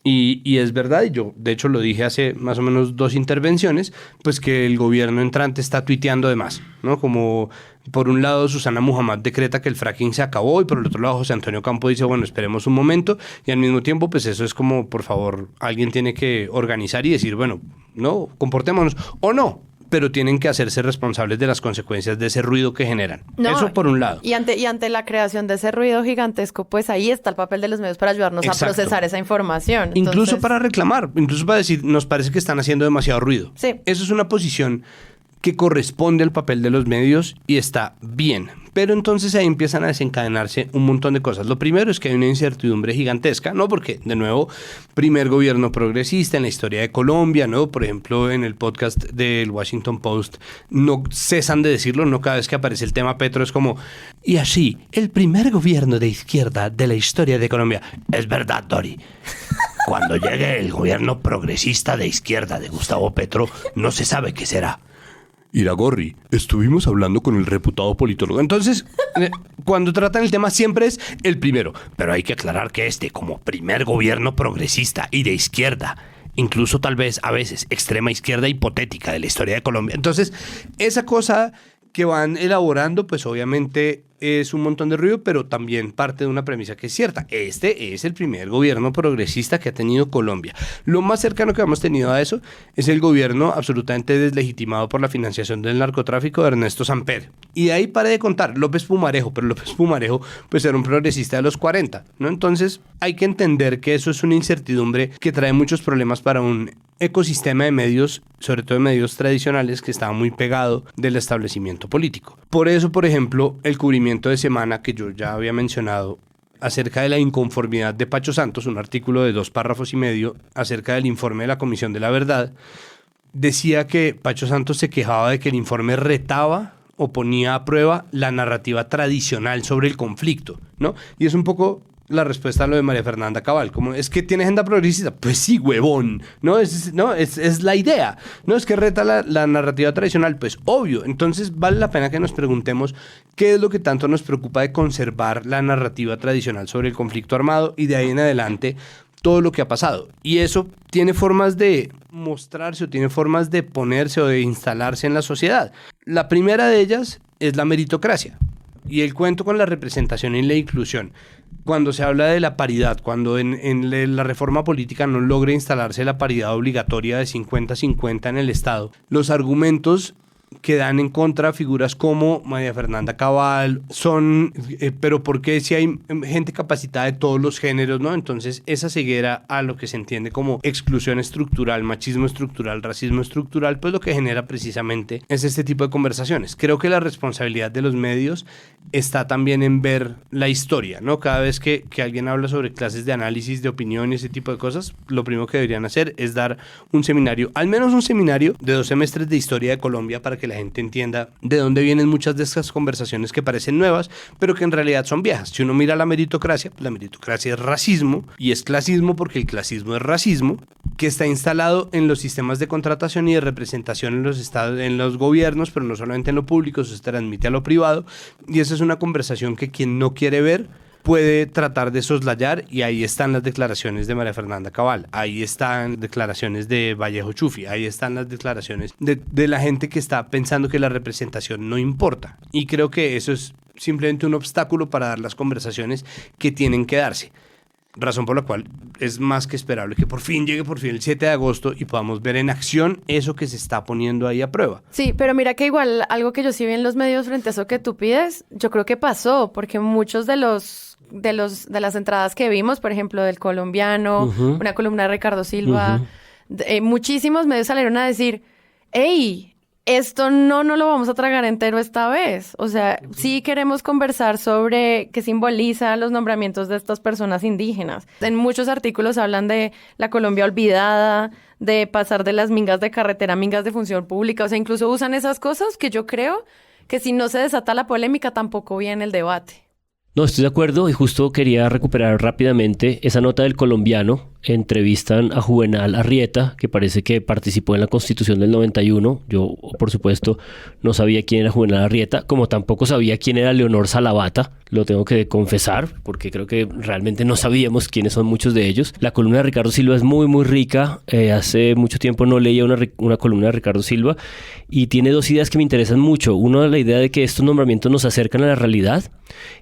y es verdad, y yo de hecho lo dije hace más o menos 2 intervenciones, pues que el gobierno entrante está tuiteando de más, ¿no? Como por un lado Susana Muhammad decreta que el fracking se acabó y por el otro lado José Antonio Campo dice, bueno, esperemos un momento y al mismo tiempo pues eso es como, por favor, alguien tiene que organizar y decir, bueno, no, comportémonos o no, pero tienen que hacerse responsables de las consecuencias de ese ruido que generan. No, eso por un lado. Y ante la creación de ese ruido gigantesco, pues ahí está el papel de los medios para ayudarnos a procesar esa información. Incluso para reclamar, incluso para decir, nos parece que están haciendo demasiado ruido. Sí. Eso es una posición que corresponde al papel de los medios y está bien. Pero entonces ahí empiezan a desencadenarse un montón de cosas. Lo primero es que hay una incertidumbre gigantesca, ¿no? Porque, de nuevo, primer gobierno progresista en la historia de Colombia, ¿no? Por ejemplo, en el podcast del Washington Post no cesan de decirlo, ¿no? Cada vez que aparece el tema Petro es como, y así, el primer gobierno de izquierda de la historia de Colombia. Es verdad, Dori. Cuando llegue el gobierno progresista de izquierda de Gustavo Petro, no se sabe qué será. Iragorri, estuvimos hablando con el reputado politólogo. Entonces, cuando tratan el tema siempre es el primero. Pero hay que aclarar que como primer gobierno progresista y de izquierda, incluso tal vez a veces extrema izquierda hipotética de la historia de Colombia. Entonces, esa cosa que van elaborando, pues obviamente es un montón de ruido, pero también parte de una premisa que es cierta. Este es el primer gobierno progresista que ha tenido Colombia. Lo más cercano que hemos tenido a eso es el gobierno absolutamente deslegitimado por la financiación del narcotráfico de Ernesto Samper. Y de ahí paré de contar López Pumarejo, pero López Pumarejo pues era un progresista de los 40, ¿no? Entonces hay que entender que eso es una incertidumbre que trae muchos problemas para un ecosistema de medios, sobre todo de medios tradicionales, que estaba muy pegado del establecimiento político. Por eso, por ejemplo, el cubrimiento de semana que yo ya había mencionado acerca de la inconformidad de Pacho Santos, un artículo de 2 párrafos y medio acerca del informe de la Comisión de la Verdad, decía que Pacho Santos se quejaba de que el informe retaba o ponía a prueba la narrativa tradicional sobre el conflicto, ¿no? Y es un poco la respuesta a lo de María Fernanda Cabal, como es que tiene agenda progresista, pues sí, huevón, no es la idea, no es que reta la narrativa tradicional, pues obvio. Entonces vale la pena que nos preguntemos qué es lo que tanto nos preocupa de conservar la narrativa tradicional sobre el conflicto armado y de ahí en adelante todo lo que ha pasado. Y eso tiene formas de mostrarse o tiene formas de ponerse o de instalarse en la sociedad. La primera de ellas es la meritocracia y el cuento con la representación y la inclusión. Cuando se habla de la paridad, cuando en la reforma política no logra instalarse la paridad obligatoria de 50-50 en el Estado, los argumentos que dan en contra figuras como María Fernanda Cabal son, pero ¿por qué si hay gente capacitada de todos los géneros, no? Entonces esa ceguera a lo que se entiende como exclusión estructural, machismo estructural, racismo estructural, pues lo que genera precisamente es este tipo de conversaciones. Creo que la responsabilidad de los medios está también en ver la historia, ¿no? Cada vez que alguien habla sobre clases de análisis, de opinión y ese tipo de cosas, lo primero que deberían hacer es dar un seminario, al menos un seminario de 2 semestres de historia de Colombia para que la gente entienda de dónde vienen muchas de estas conversaciones que parecen nuevas, pero que en realidad son viejas. Si uno mira la meritocracia, pues la meritocracia es racismo y es clasismo porque el clasismo es racismo, que está instalado en los sistemas de contratación y de representación en los estados, en los gobiernos, pero no solamente en lo público, eso se transmite a lo privado, y esa es una conversación que quien no quiere ver puede tratar de soslayar, y ahí están las declaraciones de María Fernanda Cabal, ahí están declaraciones de Vallejo Chufi, ahí están las declaraciones de la gente que está pensando que la representación no importa. Y creo que eso es simplemente un obstáculo para dar las conversaciones que tienen que darse. Razón por la cual es más que esperable que por fin llegue el 7 de agosto y podamos ver en acción eso que se está poniendo ahí a prueba. Sí, pero mira que igual algo que yo sí vi en los medios frente a eso que tú pides, yo creo que pasó, porque muchos de las entradas que vimos, por ejemplo, del colombiano, una columna de Ricardo Silva, muchísimos medios salieron a decir, ¡ey! Esto no lo vamos a tragar entero esta vez. O sea, sí queremos conversar sobre qué simboliza los nombramientos de estas personas indígenas. En muchos artículos hablan de la Colombia olvidada, de pasar de las mingas de carretera a mingas de función pública. O sea, incluso usan esas cosas que yo creo que si no se desata la polémica tampoco viene el debate. No, estoy de acuerdo y justo quería recuperar rápidamente esa nota del colombiano. Entrevistan a Juvenal Arrieta, que parece que participó en la Constitución del 91. Yo, por supuesto, no sabía quién era Juvenal Arrieta, como tampoco sabía quién era Leonor Salavata. Lo tengo que confesar, porque creo que realmente no sabíamos quiénes son muchos de ellos. La columna de Ricardo Silva es muy, muy rica. Hace mucho tiempo no leía una columna de Ricardo Silva y tiene dos ideas que me interesan mucho. Una, la idea de que estos nombramientos nos acercan a la realidad,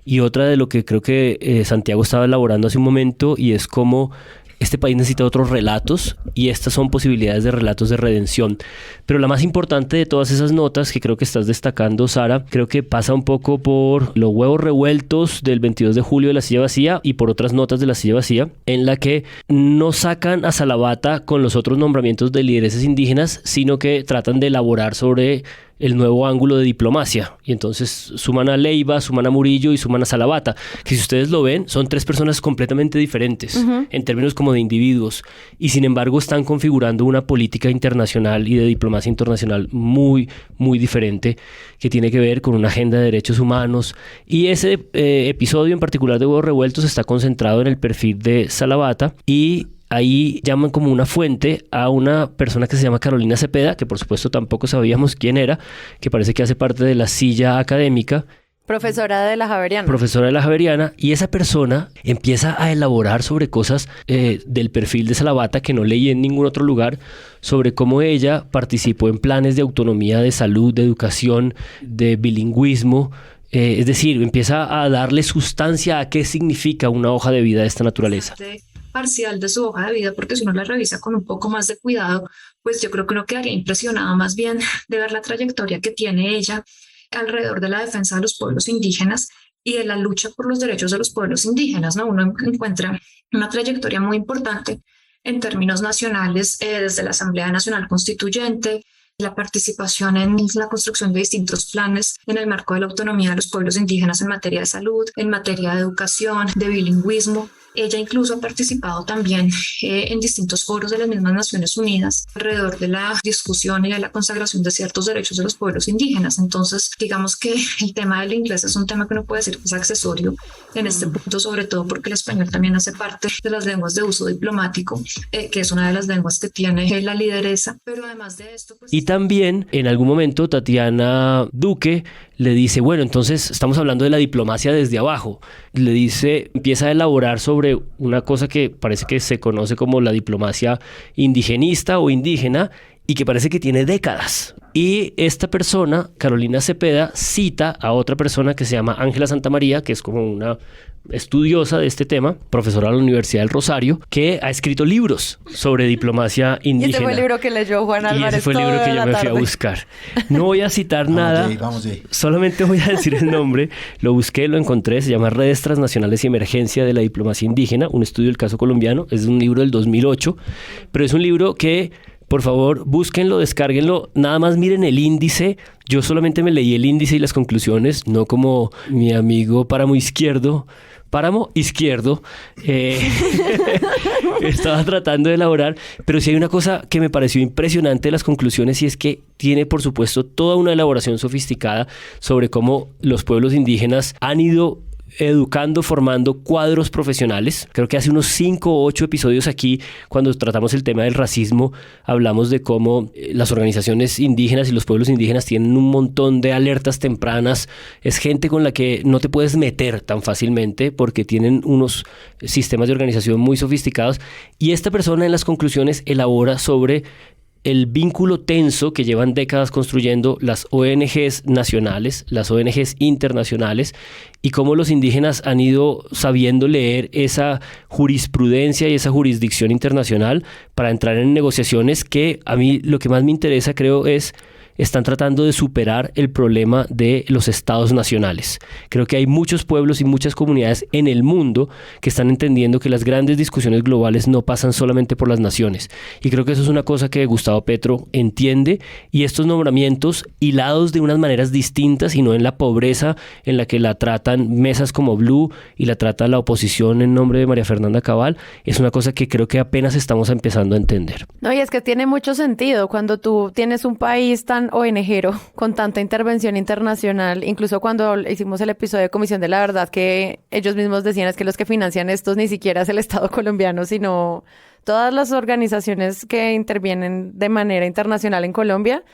y otra de lo que creo que Santiago estaba elaborando hace un momento, y es cómo este país necesita otros relatos, y estas son posibilidades de relatos de redención. Pero la más importante de todas esas notas que creo que estás destacando, Sara, creo que pasa un poco por los huevos revueltos del 22 de julio de La Silla Vacía y por otras notas de La Silla Vacía, en la que no sacan a Salavata con los otros nombramientos de lideresas indígenas, sino que tratan de elaborar sobre el nuevo ángulo de diplomacia, y entonces suman a Leiva, suman a Murillo y suman a Salavata, que si ustedes lo ven son tres personas completamente diferentes en términos como de individuos, y sin embargo están configurando una política internacional y de diplomacia internacional muy, muy diferente, que tiene que ver con una agenda de derechos humanos. Y ese episodio en particular de Huevos Revueltos está concentrado en el perfil de Salavata, y ahí llaman como una fuente a una persona que se llama Carolina Cepeda, que por supuesto tampoco sabíamos quién era, que parece que hace parte de la silla académica. Profesora de la Javeriana. Profesora de la Javeriana, y esa persona empieza a elaborar sobre cosas del perfil de Salavata que no leí en ningún otro lugar, sobre cómo ella participó en planes de autonomía de salud, de educación, de bilingüismo. Es decir, empieza a darle sustancia a qué significa una hoja de vida de esta naturaleza. Parcial de su hoja de vida, porque si uno la revisa con un poco más de cuidado, pues yo creo que uno quedaría impresionado más bien de ver la trayectoria que tiene ella alrededor de la defensa de los pueblos indígenas y de la lucha por los derechos de los pueblos indígenas, ¿no? Uno encuentra una trayectoria muy importante en términos nacionales, desde la Asamblea Nacional Constituyente, la participación en la construcción de distintos planes en el marco de la autonomía de los pueblos indígenas en materia de salud, en materia de educación, de bilingüismo. Ella incluso ha participado también en distintos foros de las mismas Naciones Unidas alrededor de la discusión y de la consagración de ciertos derechos de los pueblos indígenas. Entonces, digamos que el tema del inglés es un tema que uno puede decir que es accesorio en este punto, sobre todo porque el español también hace parte de las lenguas de uso diplomático, que es una de las lenguas que tiene la lideresa. Pero además de esto, pues... Y también, en algún momento, Tatiana Duque le dice, bueno, entonces estamos hablando de la diplomacia desde abajo. Le dice, empieza a elaborar sobre una cosa que parece que se conoce como la diplomacia indigenista o indígena, y que parece que tiene décadas. Y esta persona, Carolina Cepeda, cita a otra persona que se llama Ángela Santamaría, que es como una estudiosa de este tema, profesora de la Universidad del Rosario, que ha escrito libros sobre diplomacia indígena. Y ese fue el libro que leyó Juan Álvarez. Y ese fue el libro que yo me fui a buscar. No voy a citar nada, solamente voy a decir el nombre. Lo busqué, lo encontré, se llama Redes Transnacionales y Emergencia de la Diplomacia Indígena, un estudio del caso colombiano. Es un libro del 2008, pero es un libro que, por favor, búsquenlo, descárguenlo, nada más miren el índice. Yo solamente me leí el índice y las conclusiones, no como mi amigo Páramo Izquierdo, estaba tratando de elaborar, pero sí hay una cosa que me pareció impresionante de las conclusiones, y es que tiene, por supuesto, toda una elaboración sofisticada sobre cómo los pueblos indígenas han ido educando, formando cuadros profesionales. Creo que hace unos 5 o 8 episodios aquí, cuando tratamos el tema del racismo, hablamos de cómo las organizaciones indígenas y los pueblos indígenas tienen un montón de alertas tempranas. Es gente con la que no te puedes meter tan fácilmente porque tienen unos sistemas de organización muy sofisticados. Y esta persona en las conclusiones elabora sobre el vínculo tenso que llevan décadas construyendo las ONGs nacionales, las ONGs internacionales, y cómo los indígenas han ido sabiendo leer esa jurisprudencia y esa jurisdicción internacional para entrar en negociaciones que a mí lo que más me interesa, creo, están tratando de superar el problema de los estados nacionales. Creo que hay muchos pueblos y muchas comunidades en el mundo que están entendiendo que las grandes discusiones globales no pasan solamente por las naciones. Y creo que eso es una cosa que Gustavo Petro entiende, y estos nombramientos hilados de unas maneras distintas y no en la pobreza en la que la tratan mesas como Blue y la trata la oposición en nombre de María Fernanda Cabal, es una cosa que creo que apenas estamos empezando a entender. No, y es que tiene mucho sentido cuando tú tienes un país tan ONGero, con tanta intervención internacional. Incluso cuando hicimos el episodio de Comisión de la Verdad, que ellos mismos decían es que los que financian estos ni siquiera es el Estado colombiano, sino todas las organizaciones que intervienen de manera internacional en Colombia.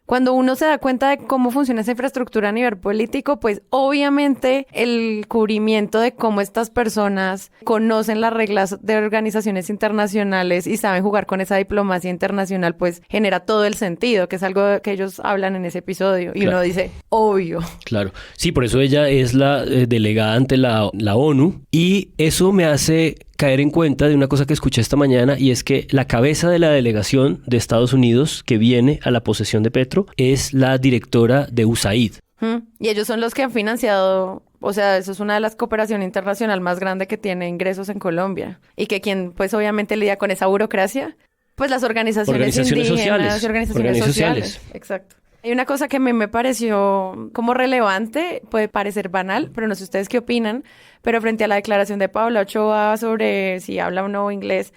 Cuando uno se da cuenta de cómo funciona esa infraestructura a nivel político, pues obviamente el cubrimiento de cómo estas personas conocen las reglas de organizaciones internacionales y saben jugar con esa diplomacia internacional, pues genera todo el sentido, que es algo que ellos hablan en ese episodio. Y uno dice, obvio. Claro. Sí, por eso ella es la delegada ante la ONU, y eso me hace caer en cuenta de una cosa que escuché esta mañana, y es que la cabeza de la delegación de Estados Unidos que viene a la posesión de Petro es la directora de USAID. Y ellos son los que han financiado, o sea, eso es una de las cooperaciones internacional más grande que tiene ingresos en Colombia, y que quien pues obviamente lidia con esa burocracia, pues las organizaciones indígenas sociales. Y organizaciones sociales. Exacto. Hay una cosa que a mí me pareció como relevante, puede parecer banal, pero no sé ustedes qué opinan, pero frente a la declaración de Paola Ochoa sobre si habla o no inglés,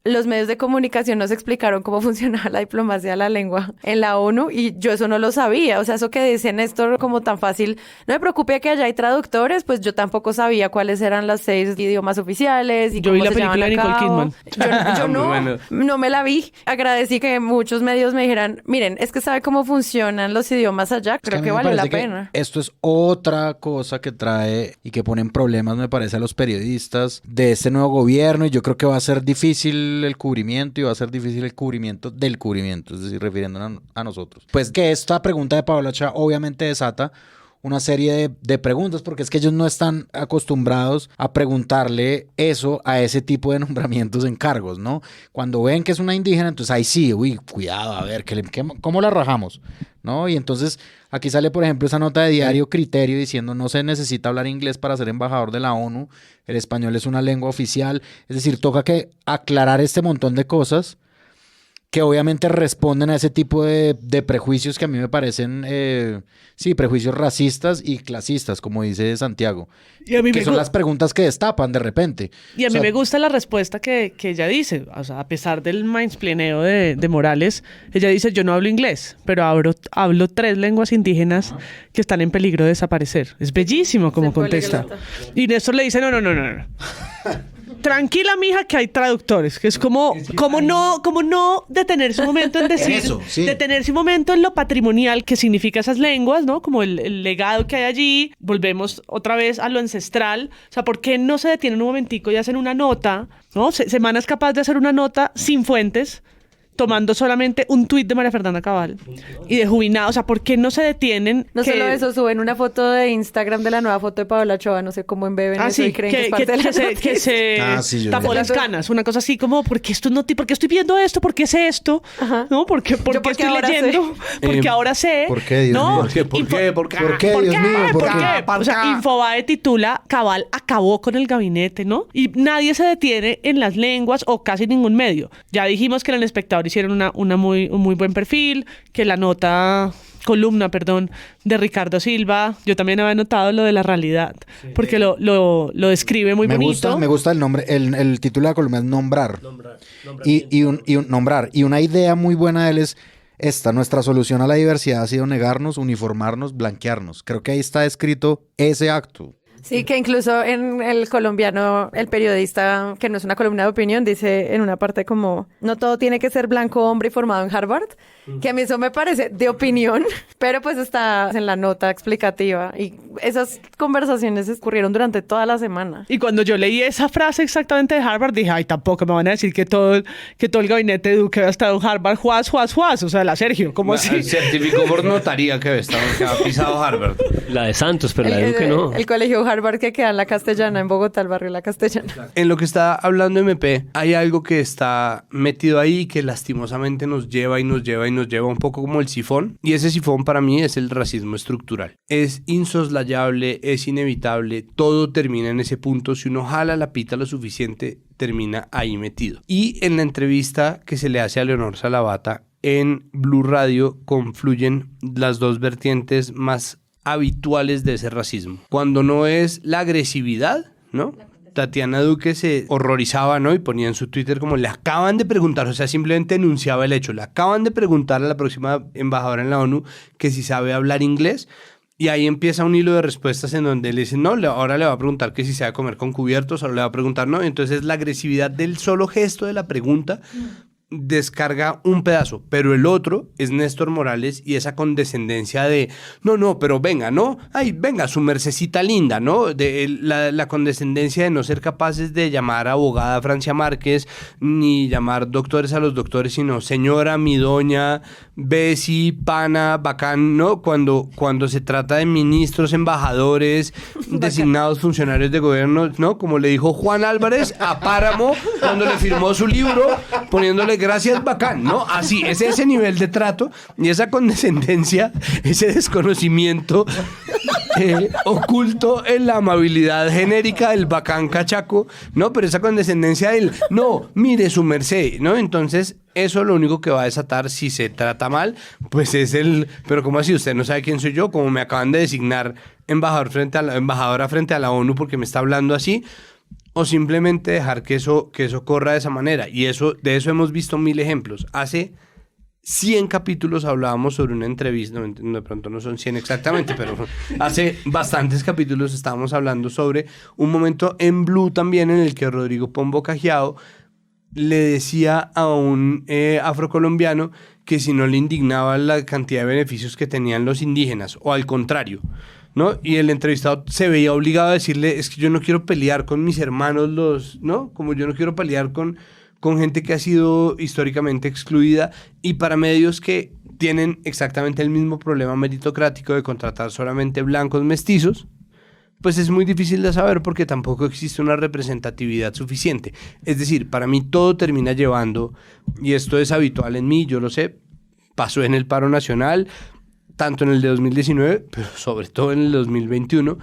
los medios de comunicación nos explicaron cómo funcionaba la diplomacia de la lengua en la ONU, y yo eso no lo sabía. O sea, eso que dice Néstor como tan fácil, no me preocupe que allá hay traductores, pues yo tampoco sabía cuáles eran las 6 idiomas oficiales y yo cómo vi la se película de Nicole Kidman. Yo no me la vi. Agradecí que muchos medios me dijeran, miren, es que sabe cómo funcionan los idiomas allá, creo que vale la pena. Esto es otra cosa que trae y que pone en problemas, me parece, a los periodistas de este nuevo gobierno, y yo creo que va a ser difícil el cubrimiento, y va a ser difícil el cubrimiento del cubrimiento, es decir, refiriéndonos a nosotros. Pues que esta pregunta de Paola Ochoa obviamente desata una serie de preguntas, porque es que ellos no están acostumbrados a preguntarle eso a ese tipo de nombramientos en cargos, ¿no? Cuando ven que es una indígena, entonces ahí sí, cuidado, a ver, ¿cómo la rajamos? ¿No? Y entonces aquí sale, por ejemplo, esa nota de Diario Criterio diciendo no se necesita hablar inglés para ser embajador de la ONU, el español es una lengua oficial, es decir, toca que aclarar este montón de cosas que obviamente responden a ese tipo de prejuicios que a mí me parecen, prejuicios racistas y clasistas, como dice Santiago, y a mí que son las preguntas que destapan de repente. Y a mí me gusta la respuesta que ella dice, o sea, a pesar del mansplaineo de Morales, ella dice, yo no hablo inglés, pero hablo 3 lenguas indígenas que están en peligro de desaparecer. Es bellísimo como contesta. Y Néstor le dice, no. Tranquila, mija, que hay traductores, que es como no detenerse un momento en decir, eso, sí. Detenerse un momento en lo patrimonial que significa esas lenguas, ¿no? Como el legado que hay allí. Volvemos otra vez a lo ancestral. O sea, ¿por qué no se detienen un momentico y hacen una nota, ¿no? Semana es capaz de hacer una nota sin fuentes, tomando solamente un tuit de María Fernanda Cabal y de Jubinado. O sea, ¿por qué no se detienen? No solo eso, suben una foto de Instagram de la nueva foto de Paola Ochoa, no sé cómo embeben eso, y creen que es parte de la que se tapó las canas, una cosa así como, ¿por qué estoy viendo esto? ¿Por qué sé esto? Ajá. ¿No? ¿Por qué estoy leyendo? Porque ahora sé. ¿Por qué, Dios mío? ¿Por qué, Dios mío? ¿Por qué? O sea, Infobae titula Cabal acabó con el gabinete, ¿no? Y nadie se detiene en las lenguas, o casi ningún medio. Ya dijimos que en El Espectador hicieron un muy buen perfil, que la columna de Ricardo Silva, yo también había notado lo de la realidad, porque lo describe muy bonito. Me gusta el nombre, el título de la columna es nombrar. Nombrar. Y una idea muy buena de él es esta: nuestra solución a la diversidad ha sido negarnos, uniformarnos, blanquearnos. Creo que ahí está escrito ese acto. Sí, que incluso en el colombiano, el periodista, que no es una columna de opinión, dice en una parte como, no todo tiene que ser blanco, hombre y formado en Harvard, que a mí eso me parece de opinión, pero pues está en la nota explicativa y esas conversaciones ocurrieron durante toda la semana. Y cuando yo leí esa frase exactamente de Harvard, dije, ay, tampoco me van a decir que todo el gabinete de Duque había estado en Harvard, juaz, o sea, la Sergio, ¿cómo así? Certificó por notaría que ha pisado Harvard. La de Santos, pero la de Duque no. El colegio Harvard que queda en La Castellana, en Bogotá, el barrio La Castellana. En lo que está hablando MP, hay algo que está metido ahí que lastimosamente nos lleva un poco como el sifón. Y ese sifón para mí es el racismo estructural. Es insoslayable, es inevitable, todo termina en ese punto. Si uno jala la pita lo suficiente, termina ahí metido. Y en la entrevista que se le hace a Leonor Salavata en Blue Radio confluyen las dos vertientes más habituales de ese racismo. Cuando no es la agresividad, ¿no? Tatiana Duque se horrorizaba, ¿no? Y ponía en su Twitter como le acaban de preguntar, o sea, simplemente enunciaba el hecho. Le acaban de preguntar a la próxima embajadora en la ONU que si sabe hablar inglés. Y ahí empieza un hilo de respuestas en donde le dicen, no, ahora le va a preguntar que si sabe comer con cubiertos, ahora le va a preguntar, no. Entonces la agresividad del solo gesto de la pregunta descarga un pedazo, pero el otro es Néstor Morales y esa condescendencia de no, pero venga, ¿no? Ay, venga, su mercecita linda, ¿no? De la condescendencia de no ser capaces de llamar abogada a Francia Márquez, ni llamar doctores a los doctores, sino señora, mi doña, Bessie, pana, bacán, ¿no? Cuando se trata de ministros, embajadores, designados funcionarios de gobierno, ¿no? Como le dijo Juan Álvarez a Páramo cuando le firmó su libro, poniéndole gracias, bacán, ¿no? Así, es ese nivel de trato y esa condescendencia, ese desconocimiento oculto en la amabilidad genérica del bacán cachaco, ¿no? Pero esa condescendencia del, no, mire su merced, ¿no? Entonces, eso lo único que va a desatar si se trata mal, pues es pero ¿cómo así? ¿Usted no sabe quién soy yo? Como me acaban de designar embajadora frente a la ONU porque me está hablando así. O simplemente dejar que eso corra de esa manera. Y de eso hemos visto 1000 ejemplos. Hace 100 capítulos hablábamos sobre una entrevista, de pronto no son 100 exactamente, pero hace bastantes capítulos estábamos hablando sobre un momento en Blue también en el que Rodrigo Pombo Cajiao le decía a un afrocolombiano que si no le indignaba la cantidad de beneficios que tenían los indígenas, o al contrario, ¿no? Y el entrevistado se veía obligado a decirle, es que yo no quiero pelear con mis hermanos, ¿no? Como yo no quiero pelear con gente que ha sido históricamente excluida, y para medios que tienen exactamente el mismo problema meritocrático de contratar solamente blancos mestizos, pues es muy difícil de saber porque tampoco existe una representatividad suficiente. Es decir, para mí todo termina llevando, y esto es habitual en mí, yo lo sé, pasó en el paro nacional, tanto en el de 2019, pero sobre todo en el 2021,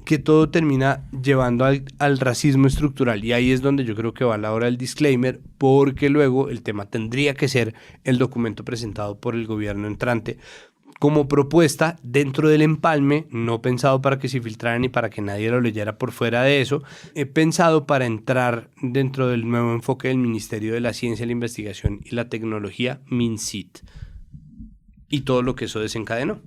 que todo termina llevando al racismo estructural. Y ahí es donde yo creo que va la hora del disclaimer, porque luego el tema tendría que ser el documento presentado por el gobierno entrante como propuesta dentro del empalme, no pensado para que se filtrara ni para que nadie lo leyera por fuera de eso, pensado para entrar dentro del nuevo enfoque del Ministerio de la Ciencia, la Investigación y la Tecnología, MINCIT, y todo lo que eso desencadenó.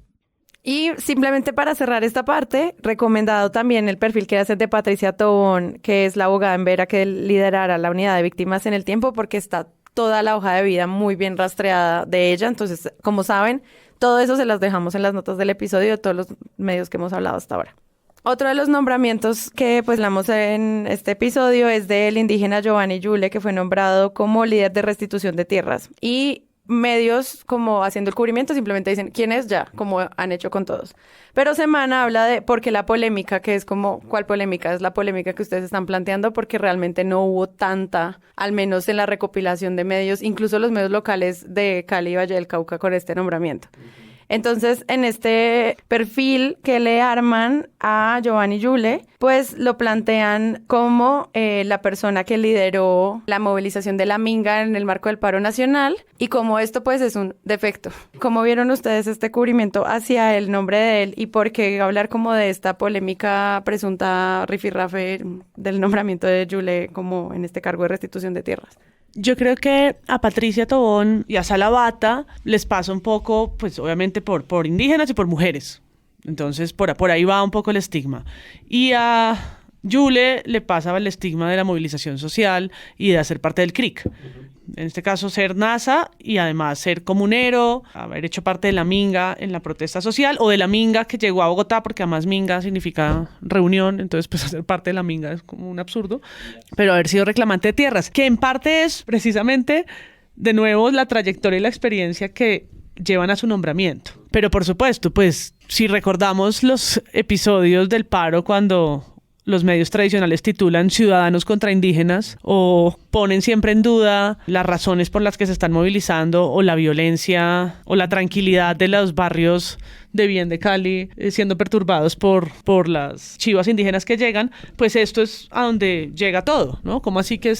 Y simplemente para cerrar esta parte, recomendado también el perfil que hace de Patricia Tobón, que es la abogada en Vera que liderará la unidad de víctimas en el tiempo, porque está toda la hoja de vida muy bien rastreada de ella. Entonces, como saben, todo eso se las dejamos en las notas del episodio de todos los medios que hemos hablado hasta ahora. Otro de los nombramientos que pues hablamos en este episodio es del indígena Giovanni Yule, que fue nombrado como líder de restitución de tierras. Y medios como haciendo el cubrimiento simplemente dicen quién es ya, como han hecho con todos. Pero Semana habla de porque la polémica, que es como, ¿cuál polémica? Es la polémica que ustedes están planteando porque realmente no hubo tanta, al menos en la recopilación de medios, incluso los medios locales de Cali y Valle del Cauca con este nombramiento. Entonces, en este perfil que le arman a Giovanni Yule, pues lo plantean como la persona que lideró la movilización de la Minga en el marco del paro nacional y como esto pues es un defecto. ¿Cómo vieron ustedes este cubrimiento hacia el nombre de él y por qué hablar como de esta polémica presunta rifirrafe del nombramiento de Yule como en este cargo de restitución de tierras? Yo creo que a Patricia Tobón y a Salavata les pasa un poco, pues obviamente por indígenas y por mujeres. Entonces, por ahí va un poco el estigma. Y a Yule le pasaba el estigma de la movilización social y de hacer parte del CRIC. En este caso, ser NASA y además ser comunero, haber hecho parte de la Minga en la protesta social, o de la Minga que llegó a Bogotá, porque además Minga significa reunión, entonces pues hacer parte de la Minga es como un absurdo, pero haber sido reclamante de tierras, que en parte es precisamente, de nuevo, la trayectoria y la experiencia que llevan a su nombramiento. Pero por supuesto, pues si recordamos los episodios del paro cuando los medios tradicionales titulan ciudadanos contra indígenas o ponen siempre en duda las razones por las que se están movilizando o la violencia o la tranquilidad de los barrios de bien de Cali siendo perturbados por las chivas indígenas que llegan, pues esto es a donde llega todo, ¿no? Como así que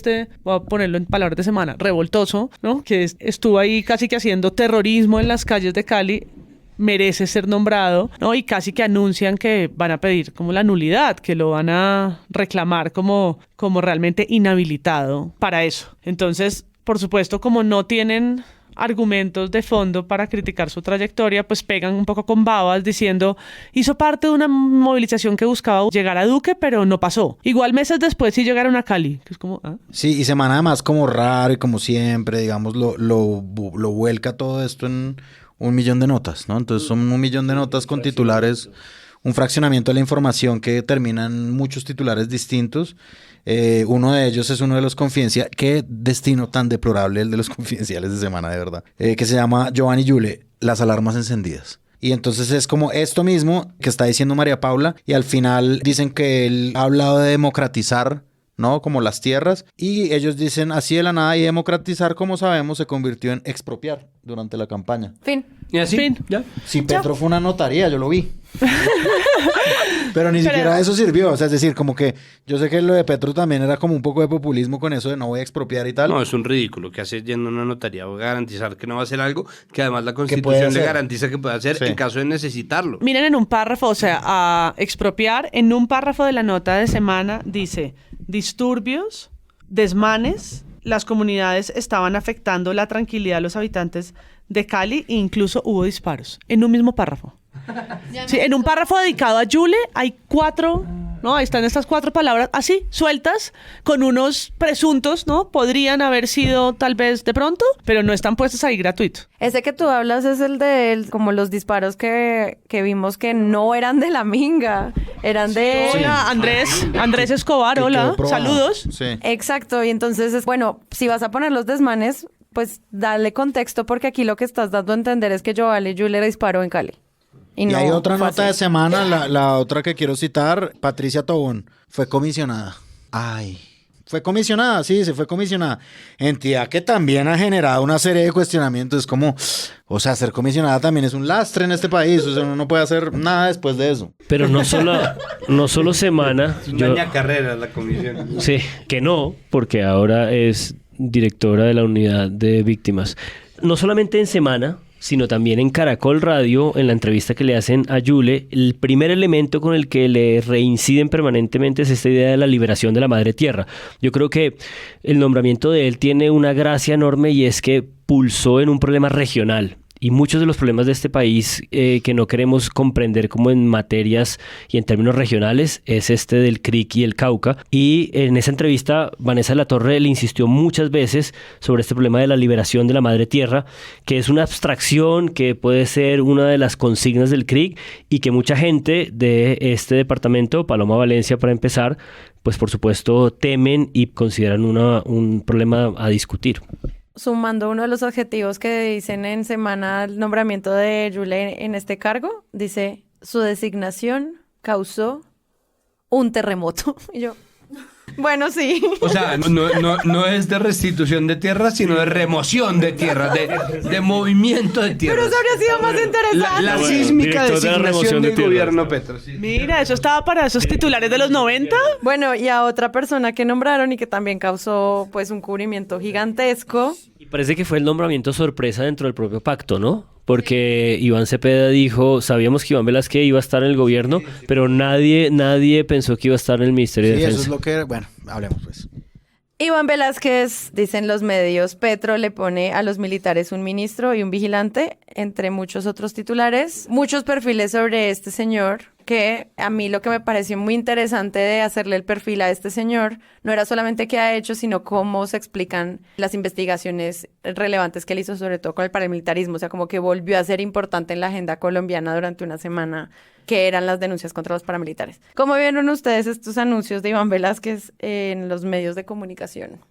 voy a ponerlo en palabras de semana, revoltoso, ¿no? Que estuvo ahí casi que haciendo terrorismo en las calles de Cali, merece ser nombrado, ¿no? Y casi que anuncian que van a pedir como la nulidad, que lo van a reclamar como realmente inhabilitado para eso. Entonces, por supuesto, como no tienen argumentos de fondo para criticar su trayectoria, pues pegan un poco con babas diciendo, hizo parte de una movilización que buscaba llegar a Duque, pero no pasó. Igual meses después sí llegaron a Cali, que es como, ¿ah? Sí, y semana además como raro y como siempre, digamos, lo vuelca todo esto en 1 millón de notas, ¿no? Entonces son 1 millón de notas con titulares, un fraccionamiento de la información que terminan muchos titulares distintos. Uno de ellos es uno de los confidenciales, qué destino tan deplorable el de los confidenciales de semana, de verdad, que se llama Giovanni Yule, las alarmas encendidas. Y entonces es como esto mismo que está diciendo María Paula, y al final dicen que él ha hablado de democratizar, ¿no? Como las tierras, y ellos dicen así de la nada, y democratizar, como sabemos, se convirtió en expropiar durante la campaña. Fin. ¿Y así? Fin. ¿Ya? Si Petro fue una notaría, yo lo vi. Pero ni siquiera eso sirvió, o sea, es decir, como que yo sé que lo de Petro también era como un poco de populismo con eso de no voy a expropiar y tal. No, es un ridículo que hace yendo a una notaría o garantizar que no va a hacer algo que además la puede Constitución le hacer. garantiza que puede hacer en caso de necesitarlo. Miren en un párrafo, o sea, a expropiar, en un párrafo de la nota de semana dice, disturbios, desmanes, las comunidades estaban afectando la tranquilidad de los habitantes de Cali e incluso hubo disparos, en un mismo párrafo. Sí, en un párrafo dedicado a Yule hay 4, ¿no? Ahí están estas 4 palabras así, sueltas, con unos presuntos, ¿no? Podrían haber sido tal vez de pronto, pero no están puestos ahí gratuito. Ese que tú hablas es el de como los disparos que vimos que no eran de la Minga, eran de... Hola, Andrés Escobar, hola, saludos. Sí. Exacto, y entonces, bueno, si vas a poner los desmanes, pues dale contexto, porque aquí lo que estás dando a entender es que Giovanni Yule disparó en Cali. Y no hay otra fue nota así. de semana, la otra que quiero citar, Patricia Tobón, fue comisionada. Ay, fue comisionada, sí, se fue comisionada. Entidad que también ha generado una serie de cuestionamientos, es como, o sea, ser comisionada también es un lastre en este país, o sea, uno no puede hacer nada después de eso. Pero no solo semana. Es una carrera la comisión. Sí, que no, porque ahora es directora de la unidad de víctimas. No solamente en semana, sino también en Caracol Radio, en la entrevista que le hacen a Yule, el primer elemento con el que le reinciden permanentemente es esta idea de la liberación de la madre tierra. Yo creo que el nombramiento de él tiene una gracia enorme y es que pulsó en un problema regional. Y muchos de los problemas de este país que no queremos comprender como en materias y en términos regionales es este del CRIC y el Cauca. Y en esa entrevista Vanessa de la Torre le insistió muchas veces sobre este problema de la liberación de la madre tierra, que es una abstracción que puede ser una de las consignas del CRIC y que mucha gente de este departamento, Paloma Valencia para empezar, pues por supuesto temen y consideran un problema a discutir. Sumando uno de los adjetivos que dicen en semana el nombramiento de Yule en este cargo, dice, su designación causó un terremoto. Y yo, bueno, sí. O sea, no es de restitución de tierras, sino de remoción de tierras, de movimiento de tierras. Pero eso habría sido más interesante. La sísmica designación del gobierno Petro. Sí. Mira, eso estaba para esos titulares de los 90. Bueno, y a otra persona que nombraron y que también causó pues un cubrimiento gigantesco. Y parece que fue el nombramiento sorpresa dentro del propio pacto, ¿no? Porque Iván Cepeda dijo, sabíamos que Iván Velázquez iba a estar en el gobierno, pero nadie pensó que iba a estar en el Ministerio de Defensa. Eso es lo que... Bueno, hablemos pues. Iván Velázquez, dicen los medios, Petro le pone a los militares un ministro y un vigilante, entre muchos otros titulares. Muchos perfiles sobre este señor, que a mí lo que me pareció muy interesante de hacerle el perfil a este señor no era solamente qué ha hecho, sino cómo se explican las investigaciones relevantes que él hizo, sobre todo con el paramilitarismo. O sea, como que volvió a ser importante en la agenda colombiana durante una semana, que eran las denuncias contra los paramilitares. ¿Cómo vieron ustedes estos anuncios de Iván Velázquez en los medios de comunicación?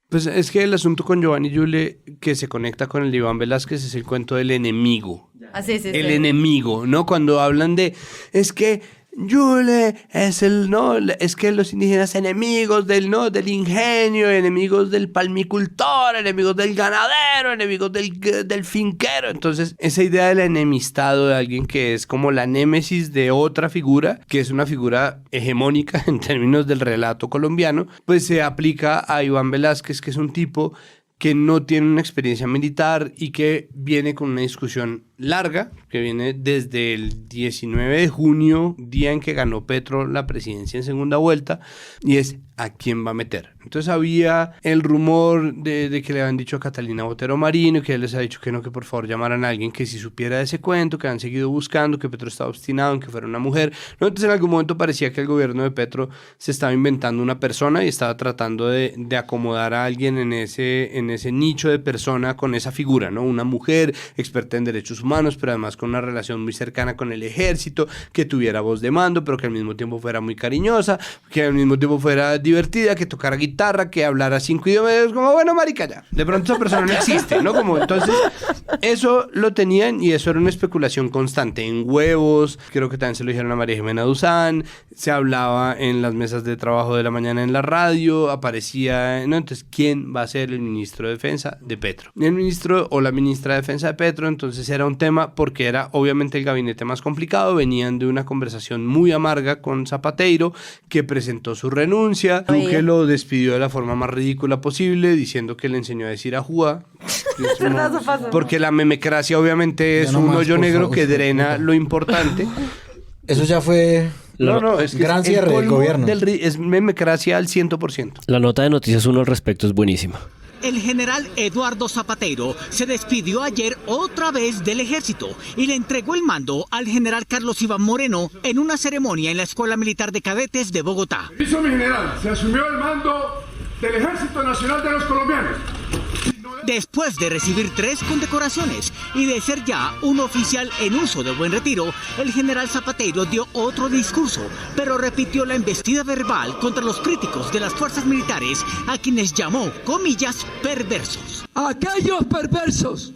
Pues es que el asunto con Giovanni Yule que se conecta con el de Iván Velázquez es el cuento del enemigo. Ah, sí, sí, El sí. enemigo, ¿no? Cuando hablan de, es que Yule es es que los indígenas enemigos del ingenio, enemigos del palmicultor, enemigos del ganadero, enemigos del finquero. Entonces, esa idea del enemistado de alguien que es como la némesis de otra figura, que es una figura hegemónica en términos del relato colombiano, pues se aplica a Iván Velázquez, que es un tipo que no tiene una experiencia militar y que viene con una discusión larga, que viene desde el 19 de junio, día en que ganó Petro la presidencia en segunda vuelta, y es ¿a quién va a meter? Entonces había el rumor de que le habían dicho a Catalina Botero Marino, que él les ha dicho que no, que por favor llamaran a alguien que si supiera de ese cuento, que han seguido buscando, que Petro estaba obstinado en que fuera una mujer. ¿No? Entonces en algún momento parecía que el gobierno de Petro se estaba inventando una persona y estaba tratando de acomodar a alguien en ese nicho de persona con esa figura, ¿no? Una mujer experta en derechos humanos, pero además con una relación muy cercana con el ejército, que tuviera voz de mando, pero que al mismo tiempo fuera muy cariñosa, que al mismo tiempo fuera divertida, que tocara guitarra, que hablara 5 idiomas. Es como, bueno, marica, ya. De pronto esa persona no existe, ¿no? Como, entonces, eso lo tenían y eso era una especulación constante. En Huevos, creo que también se lo dijeron a María Jimena Duzán, se hablaba en las mesas de trabajo de la mañana en la radio, aparecía, ¿no? Entonces, ¿quién va a ser el ministro de Defensa de Petro? El ministro o la ministra de Defensa de Petro, entonces era un tema porque era obviamente el gabinete más complicado, venían de una conversación muy amarga con Zapateiro, que presentó su renuncia, Duque lo despidió de la forma más ridícula posible, diciendo que le enseñó a decir ajúa, porque la memecracia obviamente es un hoyo negro que drena lo importante. Eso ya fue es que gran es cierre del gobierno. Es memecracia al 100%. La nota de Noticias 1 al respecto es buenísima. El general Eduardo Zapateiro se despidió ayer otra vez del ejército y le entregó el mando al general Carlos Iván Moreno en una ceremonia en la Escuela Militar de Cadetes de Bogotá. Hizo mi general, se asumió el mando del Ejército Nacional de los Colombianos. Después de recibir 3 condecoraciones y de ser ya un oficial en uso de buen retiro, el general Zapateiro dio otro discurso, pero repitió la embestida verbal contra los críticos de las fuerzas militares, a quienes llamó, comillas, perversos. ¡Aquellos perversos!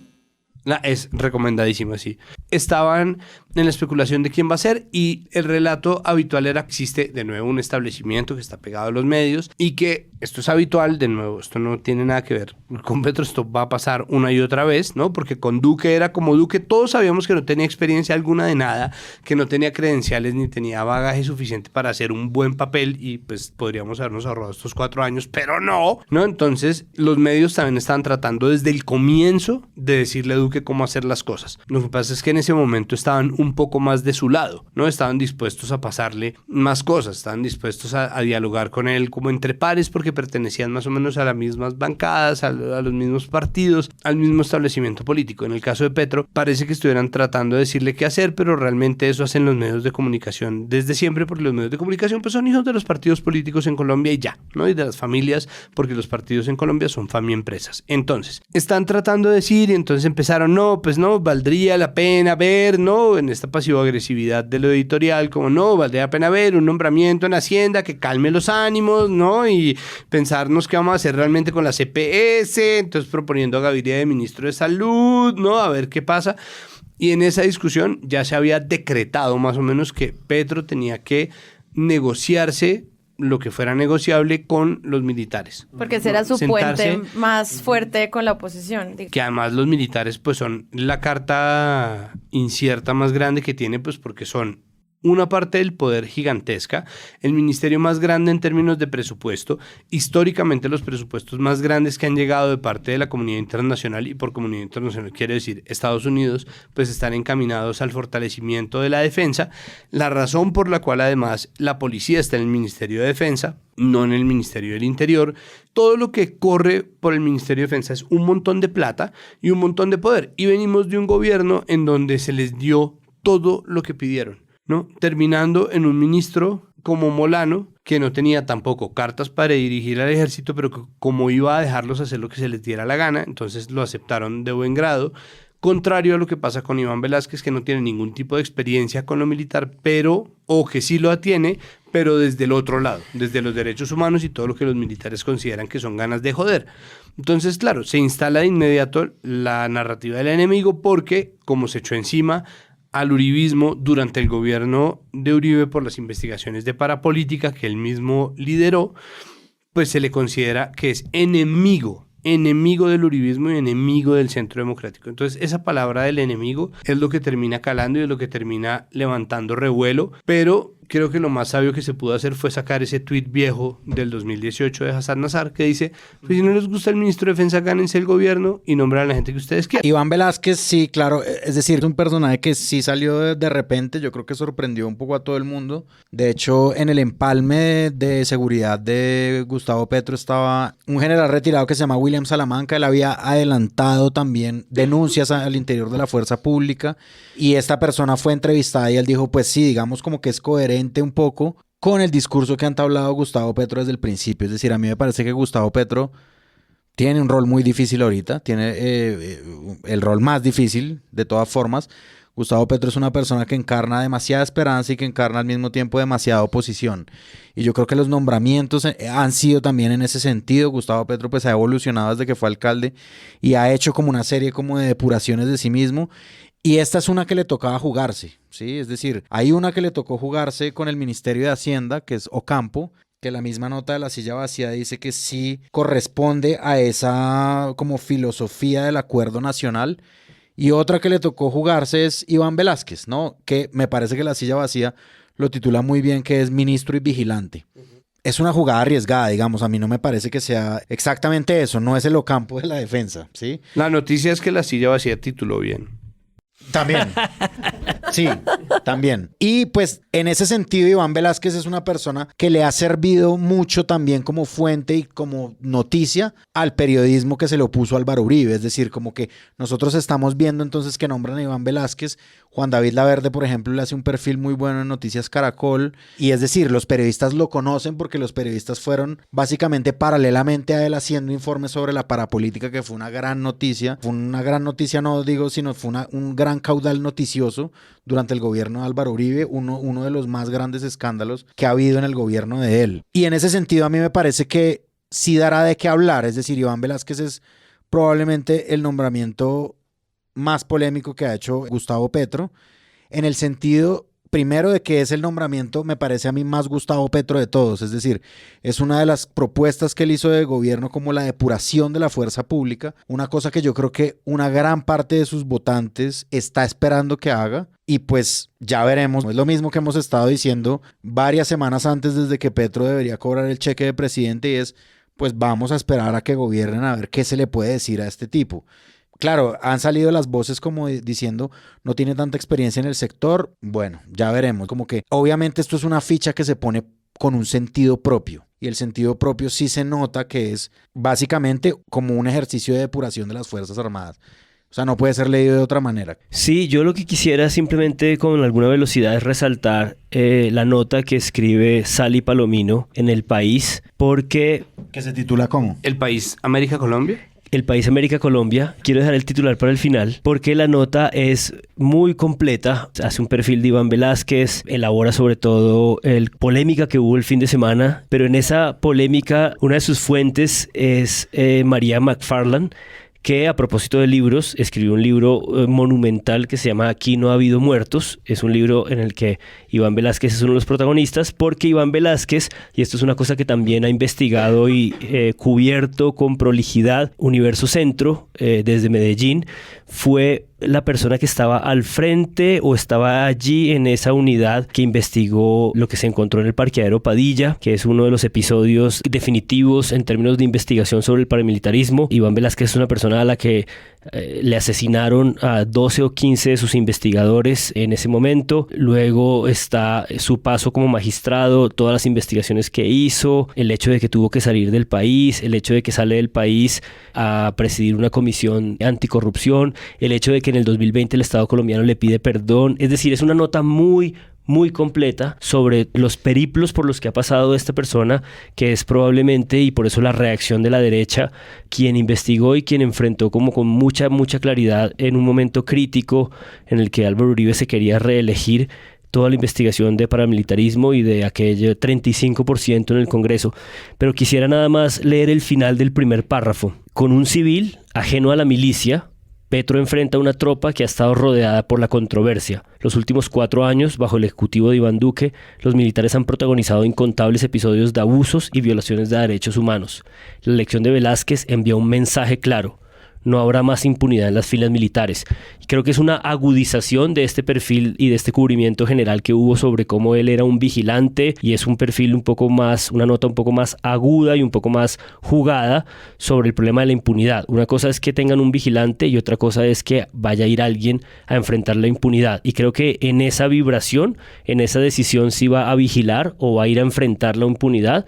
Es recomendadísimo, sí. Estaban en la especulación de quién va a ser y el relato habitual era que existe de nuevo un establecimiento que está pegado a los medios y que esto es habitual, de nuevo, esto no tiene nada que ver con Petro, esto va a pasar una y otra vez, ¿no? Porque con Duque era como Duque, todos sabíamos que no tenía experiencia alguna de nada, que no tenía credenciales ni tenía bagaje suficiente para hacer un buen papel y pues podríamos habernos ahorrado estos 4 años, pero no. Entonces los medios también estaban tratando desde el comienzo de decirle a Duque cómo hacer las cosas. Lo que pasa es que en ese momento estaban un poco más de su lado, ¿no? Estaban dispuestos a pasarle más cosas, estaban dispuestos a dialogar con él como entre pares porque pertenecían más o menos a las mismas bancadas, a los mismos partidos, al mismo establecimiento político. En el caso de Petro, parece que estuvieran tratando de decirle qué hacer, pero realmente eso hacen los medios de comunicación desde siempre, porque los medios de comunicación pues son hijos de los partidos políticos en Colombia y ya, ¿no? Y de las familias, porque los partidos en Colombia son familiempresas. Entonces, están tratando de decir y entonces empezaron, valdría la pena ver, en esta pasivo-agresividad de lo editorial, como valdría la pena ver un nombramiento en Hacienda que calme los ánimos, y pensarnos qué vamos a hacer realmente con la CPS, entonces proponiendo a Gaviria de ministro de Salud, a ver qué pasa. Y en esa discusión ya se había decretado más o menos que Petro tenía que negociarse lo que fuera negociable con los militares. Porque será su puente más fuerte con la oposición. Que además los militares pues son la carta incierta más grande que tiene, pues porque son una parte del poder gigantesca, el ministerio más grande en términos de presupuesto, históricamente los presupuestos más grandes que han llegado de parte de la comunidad internacional, y por comunidad internacional quiere decir Estados Unidos, pues están encaminados al fortalecimiento de la defensa, la razón por la cual además la policía está en el Ministerio de Defensa, no en el Ministerio del Interior. Todo lo que corre por el Ministerio de Defensa es un montón de plata y un montón de poder, y venimos de un gobierno en donde se les dio todo lo que pidieron, ¿no? Terminando en un ministro como Molano, que no tenía tampoco cartas para dirigir al ejército, pero que como iba a dejarlos hacer lo que se les diera la gana, entonces lo aceptaron de buen grado, contrario a lo que pasa con Iván Velásquez, que no tiene ningún tipo de experiencia con lo militar, pero, o que sí lo tiene, pero desde el otro lado, desde los derechos humanos y todo lo que los militares consideran que son ganas de joder. Entonces, claro, se instala de inmediato la narrativa del enemigo porque, como se echó encima al uribismo durante el gobierno de Uribe por las investigaciones de parapolítica que él mismo lideró, pues se le considera que es enemigo del uribismo y enemigo del centro democrático. Entonces esa palabra del enemigo es lo que termina calando y es lo que termina levantando revuelo, pero creo que lo más sabio que se pudo hacer fue sacar ese tuit viejo del 2018 de Hassan Nazar que dice, pues si no les gusta el ministro de Defensa, gánense el gobierno y nombren a la gente que ustedes quieran. Iván Velásquez, sí, claro, es decir, es un personaje que sí salió de repente, yo creo que sorprendió un poco a todo el mundo. De hecho, en el empalme de seguridad de Gustavo Petro estaba un general retirado que se llama William Salamanca. Él había adelantado también denuncias al interior de la fuerza pública y esta persona fue entrevistada y él dijo, pues sí, digamos como que es coherente un poco con el discurso que ha entablado Gustavo Petro desde el principio. Es decir, a mí me parece que Gustavo Petro tiene un rol muy difícil ahorita, tiene el rol más difícil de todas formas. Gustavo Petro es una persona que encarna demasiada esperanza y que encarna al mismo tiempo demasiada oposición. Y yo creo que los nombramientos han sido también en ese sentido. Gustavo Petro pues ha evolucionado desde que fue alcalde y ha hecho como una serie como de depuraciones de sí mismo. Y esta es una que le tocaba jugarse, ¿sí? Es decir, hay una que le tocó jugarse con el Ministerio de Hacienda, que es Ocampo, que la misma nota de La Silla Vacía dice que sí corresponde a esa como filosofía del acuerdo nacional. Y otra que le tocó jugarse es Iván Velásquez, ¿no? Que me parece que La Silla Vacía lo titula muy bien, que es ministro y vigilante. Es una jugada arriesgada, digamos, a mí no me parece que sea exactamente eso, no es el Ocampo de la defensa, ¿sí? La noticia es que La Silla Vacía tituló bien. También, sí, también. Y pues en ese sentido Iván Velásquez es una persona que le ha servido mucho también como fuente y como noticia al periodismo que se le opuso a Álvaro Uribe. Es decir, como que nosotros estamos viendo entonces que nombran a Iván Velásquez. Juan David Laverde, por ejemplo, le hace un perfil muy bueno en Noticias Caracol. Y es decir, los periodistas lo conocen porque los periodistas fueron básicamente paralelamente a él haciendo informes sobre la parapolítica, que fue una gran noticia. Fue una gran noticia, no digo, sino fue un gran caudal noticioso durante el gobierno de Álvaro Uribe, uno de los más grandes escándalos que ha habido en el gobierno de él. Y en ese sentido a mí me parece que sí dará de qué hablar. Es decir, Iván Velásquez es probablemente el nombramiento más polémico que ha hecho Gustavo Petro, en el sentido primero de que es el nombramiento, me parece a mí, más Gustavo Petro de todos. Es decir, es una de las propuestas que él hizo de gobierno como la depuración de la fuerza pública, una cosa que yo creo que una gran parte de sus votantes está esperando que haga. Y pues ya veremos, es lo mismo que hemos estado diciendo varias semanas antes desde que Petro debería cobrar el cheque de presidente, y es, pues vamos a esperar a que gobiernen a ver qué se le puede decir a este tipo. Claro, han salido las voces como diciendo no tiene tanta experiencia en el sector. Bueno, ya veremos. Como que obviamente esto es una ficha que se pone con un sentido propio. Y el sentido propio sí se nota que es básicamente como un ejercicio de depuración de las Fuerzas Armadas. O sea, no puede ser leído de otra manera. Sí, yo lo que quisiera simplemente con alguna velocidad es resaltar la nota que escribe Sally Palomino en El País, porque... ¿Que se titula cómo? ¿El País América Colombia? El País América Colombia. Quiero dejar el titular para el final porque la nota es muy completa. Hace un perfil de Iván Velásquez, elabora sobre todo la polémica que hubo el fin de semana, pero en esa polémica una de sus fuentes es María McFarland, que a propósito de libros, escribió un libro monumental que se llama Aquí no ha habido muertos. Es un libro en el que Iván Velásquez es uno de los protagonistas, porque Iván Velásquez, y esto es una cosa que también ha investigado y cubierto con prolijidad Universo Centro desde Medellín, fue la persona que estaba al frente o estaba allí en esa unidad que investigó lo que se encontró en el parqueadero Padilla, que es uno de los episodios definitivos en términos de investigación sobre el paramilitarismo. Iván Velásquez es una persona a la que le asesinaron a 12 o 15 de sus investigadores en ese momento. Luego está su paso como magistrado, todas las investigaciones que hizo, el hecho de que tuvo que salir del país, el hecho de que sale del país a presidir una comisión anticorrupción, el hecho de que en el 2020 el Estado colombiano le pide perdón. Es decir, es una nota muy completa sobre los periplos por los que ha pasado esta persona, que es probablemente, y por eso la reacción de la derecha, quien investigó y quien enfrentó como con mucha claridad en un momento crítico en el que Álvaro Uribe se quería reelegir, toda la investigación de paramilitarismo y de aquel 35% en el Congreso. Pero quisiera nada más leer el final del primer párrafo. Con un civil ajeno a la milicia, Petro enfrenta una tropa que ha estado rodeada por la controversia. Los últimos 4 años, bajo el ejecutivo de Iván Duque, los militares han protagonizado incontables episodios de abusos y violaciones de derechos humanos. La elección de Velásquez envía un mensaje claro: no habrá más impunidad en las filas militares. Y creo que es una agudización de este perfil y de este cubrimiento general que hubo sobre cómo él era un vigilante, y es un perfil un poco más, una nota un poco más aguda y un poco más jugada sobre el problema de la impunidad. Una cosa es que tengan un vigilante y otra cosa es que vaya a ir alguien a enfrentar la impunidad. Y creo que en esa vibración, en esa decisión si va a vigilar o va a ir a enfrentar la impunidad,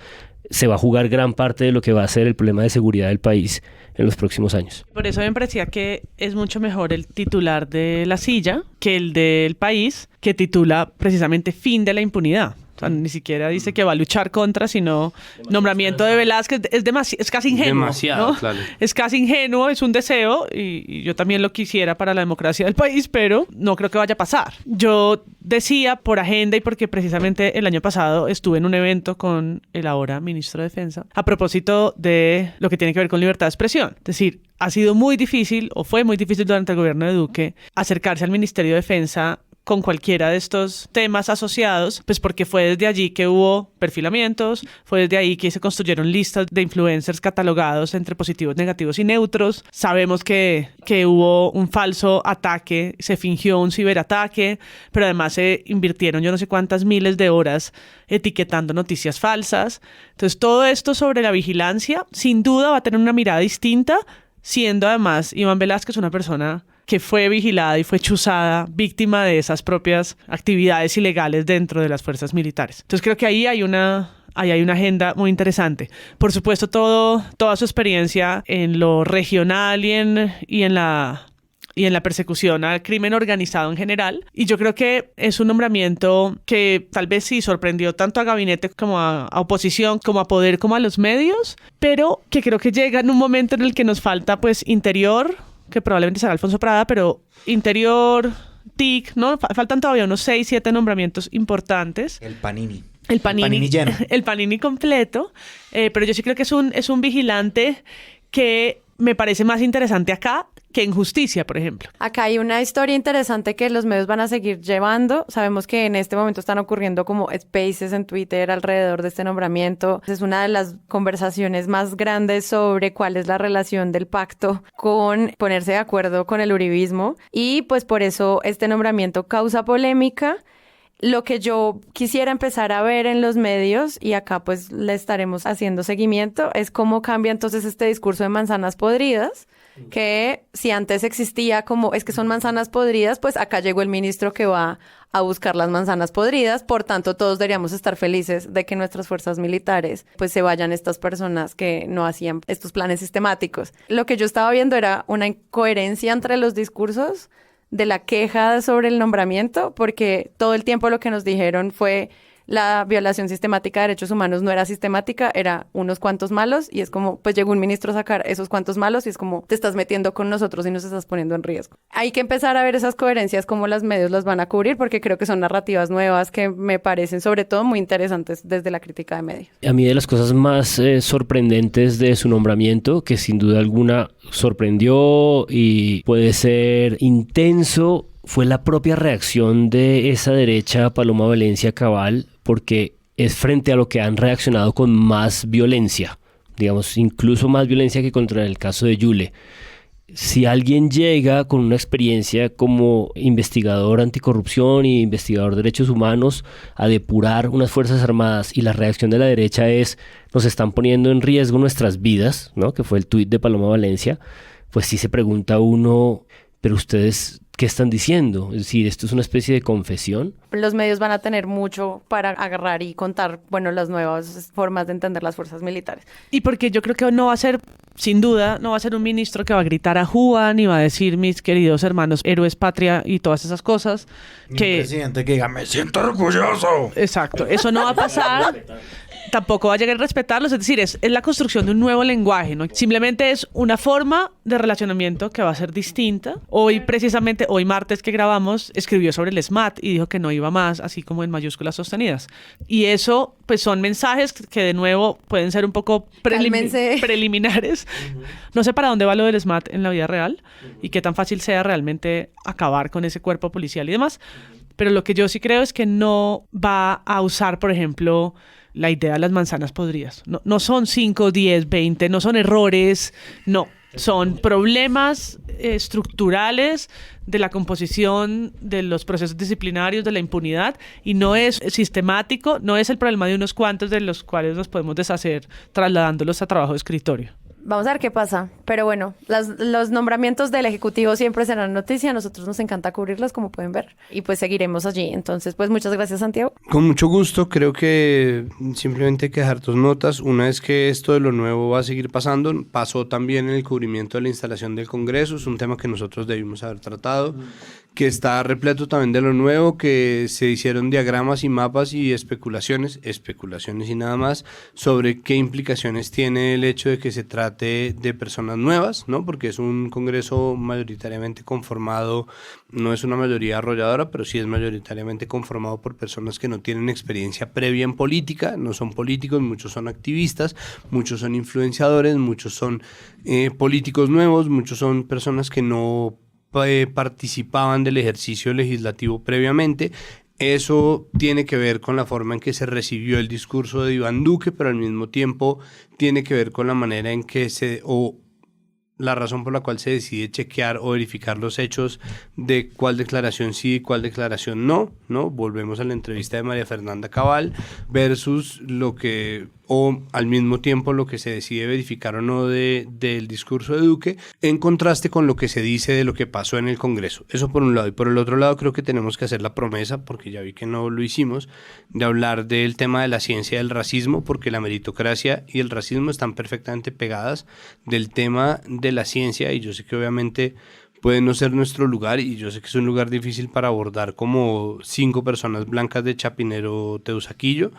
se va a jugar gran parte de lo que va a ser el problema de seguridad del país en los próximos años. Por eso me parecía que es mucho mejor el titular de La Silla que el del País, que titula precisamente fin de la impunidad. O sea, ni siquiera dice que va a luchar contra, sino nombramiento de Velásquez. Es casi ingenuo. Demasiado, ¿no? claro. Es casi ingenuo, es un deseo, y yo también lo quisiera para la democracia del país, pero no creo que vaya a pasar. Yo decía por agenda y porque precisamente el año pasado estuve en un evento con el ahora ministro de Defensa a propósito de lo que tiene que ver con libertad de expresión. Es decir, ha sido muy difícil, o fue muy difícil durante el gobierno de Duque, acercarse al Ministerio de Defensa con cualquiera de estos temas asociados, pues porque fue desde allí que hubo perfilamientos, fue desde ahí que se construyeron listas de influencers catalogados entre positivos, negativos y neutros. Sabemos que hubo un falso ataque, se fingió un ciberataque, pero además se invirtieron yo no sé cuántas miles de horas etiquetando noticias falsas. Entonces todo esto sobre la vigilancia sin duda va a tener una mirada distinta, siendo además Iván Velásquez una persona que fue vigilada y fue chuzada, víctima de esas propias actividades ilegales dentro de las fuerzas militares. Entonces creo que ahí hay una agenda muy interesante. Por supuesto, toda su experiencia en lo regional y en la persecución al crimen organizado en general. Y yo creo que es un nombramiento que tal vez sí sorprendió tanto a gabinete como a oposición, como a poder, como a los medios, pero que creo que llega en un momento en el que nos falta pues interior, que probablemente será Alfonso Prada, pero interior, TIC, ¿no? Faltan todavía unos 6, 7 nombramientos importantes. El Panini. El panini lleno. El Panini completo. Pero yo sí creo que es un vigilante que me parece más interesante acá que en Justicia, por ejemplo. Acá hay una historia interesante que los medios van a seguir llevando. Sabemos que en este momento están ocurriendo como spaces en Twitter alrededor de este nombramiento. Es una de las conversaciones más grandes sobre cuál es la relación del pacto con ponerse de acuerdo con el uribismo. Y pues por eso este nombramiento causa polémica. Lo que yo quisiera empezar a ver en los medios, y acá pues le estaremos haciendo seguimiento, es cómo cambia entonces este discurso de manzanas podridas, que si antes existía como es que son manzanas podridas, pues acá llegó el ministro que va a buscar las manzanas podridas, por tanto todos deberíamos estar felices de que nuestras fuerzas militares pues se vayan estas personas que no hacían estos planes sistemáticos. Lo que yo estaba viendo era una incoherencia entre los discursos de la queja sobre el nombramiento, porque todo el tiempo lo que nos dijeron fue la violación sistemática de derechos humanos no era sistemática, era unos cuantos malos, y es como, pues llegó un ministro a sacar esos cuantos malos y es como, te estás metiendo con nosotros y nos estás poniendo en riesgo. Hay que empezar a ver esas coherencias, cómo los medios las van a cubrir, porque creo que son narrativas nuevas que me parecen sobre todo muy interesantes desde la crítica de medios. A mí de las cosas más sorprendentes de su nombramiento, que sin duda alguna sorprendió y puede ser intenso, fue la propia reacción de esa derecha Paloma Valencia Cabal, porque es frente a lo que han reaccionado con más violencia, digamos, incluso más violencia que contra el caso de Yule. si alguien llega con una experiencia como investigador anticorrupción y investigador de derechos humanos a depurar unas fuerzas armadas y la reacción de la derecha es nos están poniendo en riesgo nuestras vidas, ¿no? Que fue el tuit de Paloma Valencia, pues sí se pregunta uno, pero ustedes, ¿qué están diciendo? Es decir, ¿esto es una especie de confesión? Los medios van a tener mucho para agarrar y contar, bueno, las nuevas formas de entender las fuerzas militares. Y porque yo creo que no va a ser, sin duda, no va a ser un ministro que va a gritar a Juan y va a decir, mis queridos hermanos, héroes patria y todas esas cosas. Que... Un presidente que diga, me siento orgulloso. Exacto, eso no va a pasar. Tampoco va a llegar a respetarlos, es decir, es la construcción de un nuevo lenguaje, ¿no? Simplemente es una forma de relacionamiento que va a ser distinta. Hoy martes que grabamos, escribió sobre el SMAT y dijo que no iba más, así como en mayúsculas sostenidas. Y eso, pues son mensajes que de nuevo pueden ser un poco preliminares. No sé para dónde va lo del SMAT en la vida real y qué tan fácil sea realmente acabar con ese cuerpo policial y demás. Pero lo que yo sí creo es que no va a usar, por ejemplo, la idea de las manzanas podridas. No son 5, 10, 20, no son errores, no. Son problemas estructurales de la composición de los procesos disciplinarios, de la impunidad, y no es sistemático, no es el problema de unos cuantos de los cuales nos podemos deshacer trasladándolos a trabajo de escritorio. Vamos a ver qué pasa, pero bueno, los nombramientos del Ejecutivo siempre serán noticia, a nosotros nos encanta cubrirlos, como pueden ver, y pues seguiremos allí. Entonces, pues muchas gracias, Santiago. Con mucho gusto, creo que simplemente hay que dejar 2 notas. Una es que esto de lo nuevo va a seguir pasando, pasó también en el cubrimiento de la instalación del Congreso, es un tema que nosotros debimos haber tratado, que está repleto también de lo nuevo, que se hicieron diagramas y mapas y especulaciones y nada más, sobre qué implicaciones tiene el hecho de que se trate de personas nuevas, ¿no? Porque es un Congreso mayoritariamente conformado, no es una mayoría arrolladora, pero sí es mayoritariamente conformado por personas que no tienen experiencia previa en política, no son políticos, muchos son activistas, muchos son influenciadores, muchos son políticos nuevos, muchos son personas que no participaban del ejercicio legislativo previamente. Eso tiene que ver con la forma en que se recibió el discurso de Iván Duque, pero al mismo tiempo tiene que ver con la manera en que la razón por la cual se decide chequear o verificar los hechos de cuál declaración sí y cuál declaración no. Volvemos a la entrevista de María Fernanda Cabal versus al mismo tiempo lo que se decide verificar o no del discurso de Duque, en contraste con lo que se dice de lo que pasó en el Congreso. Eso por un lado. Y por el otro lado creo que tenemos que hacer la promesa, porque ya vi que no lo hicimos, de hablar del tema de la ciencia del racismo, porque la meritocracia y el racismo están perfectamente pegadas del tema de la ciencia, y yo sé que obviamente puede no ser nuestro lugar, y yo sé que es un lugar difícil para abordar como 5 personas blancas de Chapinero Teusaquillo,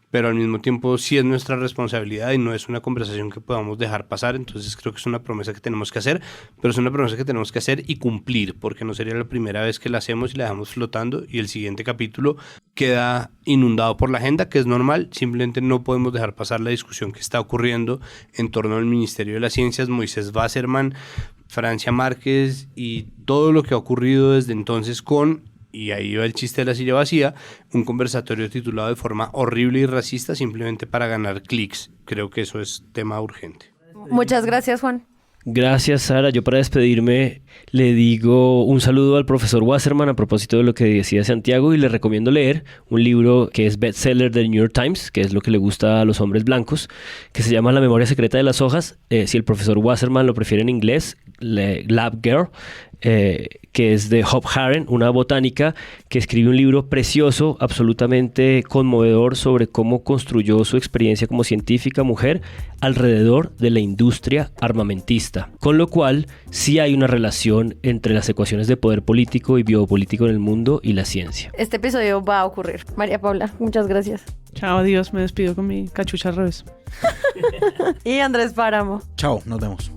pero al mismo tiempo sí es nuestra responsabilidad y no es una conversación que podamos dejar pasar. Entonces creo que es una promesa que tenemos que hacer, pero es una promesa que tenemos que hacer y cumplir, porque no sería la primera vez que la hacemos y la dejamos flotando y el siguiente capítulo queda inundado por la agenda, que es normal. Simplemente no podemos dejar pasar la discusión que está ocurriendo en torno al Ministerio de las Ciencias, Moisés Wasserman, Francia Márquez y todo lo que ha ocurrido desde entonces y ahí va el chiste de la silla vacía, un conversatorio titulado de forma horrible y racista simplemente para ganar clics. Creo que eso es tema urgente. Muchas gracias, Juan. Gracias, Sara. Yo para despedirme le digo un saludo al profesor Wasserman a propósito de lo que decía Santiago, y le recomiendo leer un libro que es bestseller del New York Times, que es lo que le gusta a los hombres blancos, que se llama La memoria secreta de las hojas. Si el profesor Wasserman lo prefiere en inglés, Lab Girl, que es de Hop Haren, una botánica que escribe un libro precioso, absolutamente conmovedor, sobre cómo construyó su experiencia como científica mujer alrededor de la industria armamentista, con lo cual sí hay una relación entre las ecuaciones de poder político y biopolítico en el mundo y la ciencia. Este episodio va a ocurrir. María Paula, muchas gracias. Chao, adiós, me despido con mi cachucha al revés. Y Andrés Páramo. Chao, nos vemos.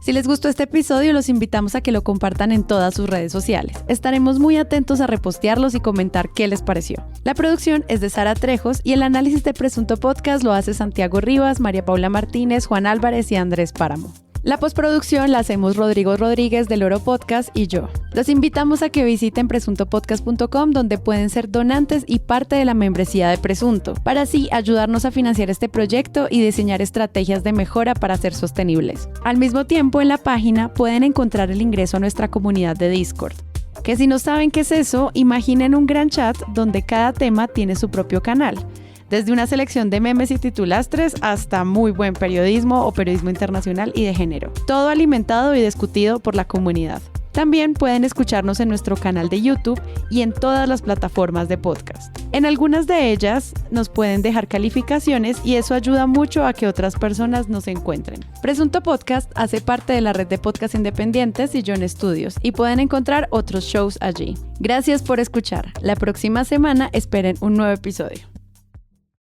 Si les gustó este episodio, los invitamos a que lo compartan en todas sus redes sociales. Estaremos muy atentos a repostearlos y comentar qué les pareció. La producción es de Sara Trejos y el análisis de Presunto Podcast lo hace Santiago Rivas, María Paula Martínez, Juan Álvarez y Andrés Páramo. La postproducción la hacemos Rodrigo Rodríguez del Oro Podcast y yo. Los invitamos a que visiten presuntopodcast.com, donde pueden ser donantes y parte de la membresía de Presunto, para así ayudarnos a financiar este proyecto y diseñar estrategias de mejora para ser sostenibles. Al mismo tiempo, en la página pueden encontrar el ingreso a nuestra comunidad de Discord, que si no saben qué es eso, imaginen un gran chat donde cada tema tiene su propio canal. Desde una selección de memes y titulastres hasta muy buen periodismo o periodismo internacional y de género. Todo alimentado y discutido por la comunidad. También pueden escucharnos en nuestro canal de YouTube y en todas las plataformas de podcast. En algunas de ellas nos pueden dejar calificaciones y eso ayuda mucho a que otras personas nos encuentren. Presunto Podcast hace parte de la red de podcast independientes y John Studios y pueden encontrar otros shows allí. Gracias por escuchar. La próxima semana esperen un nuevo episodio.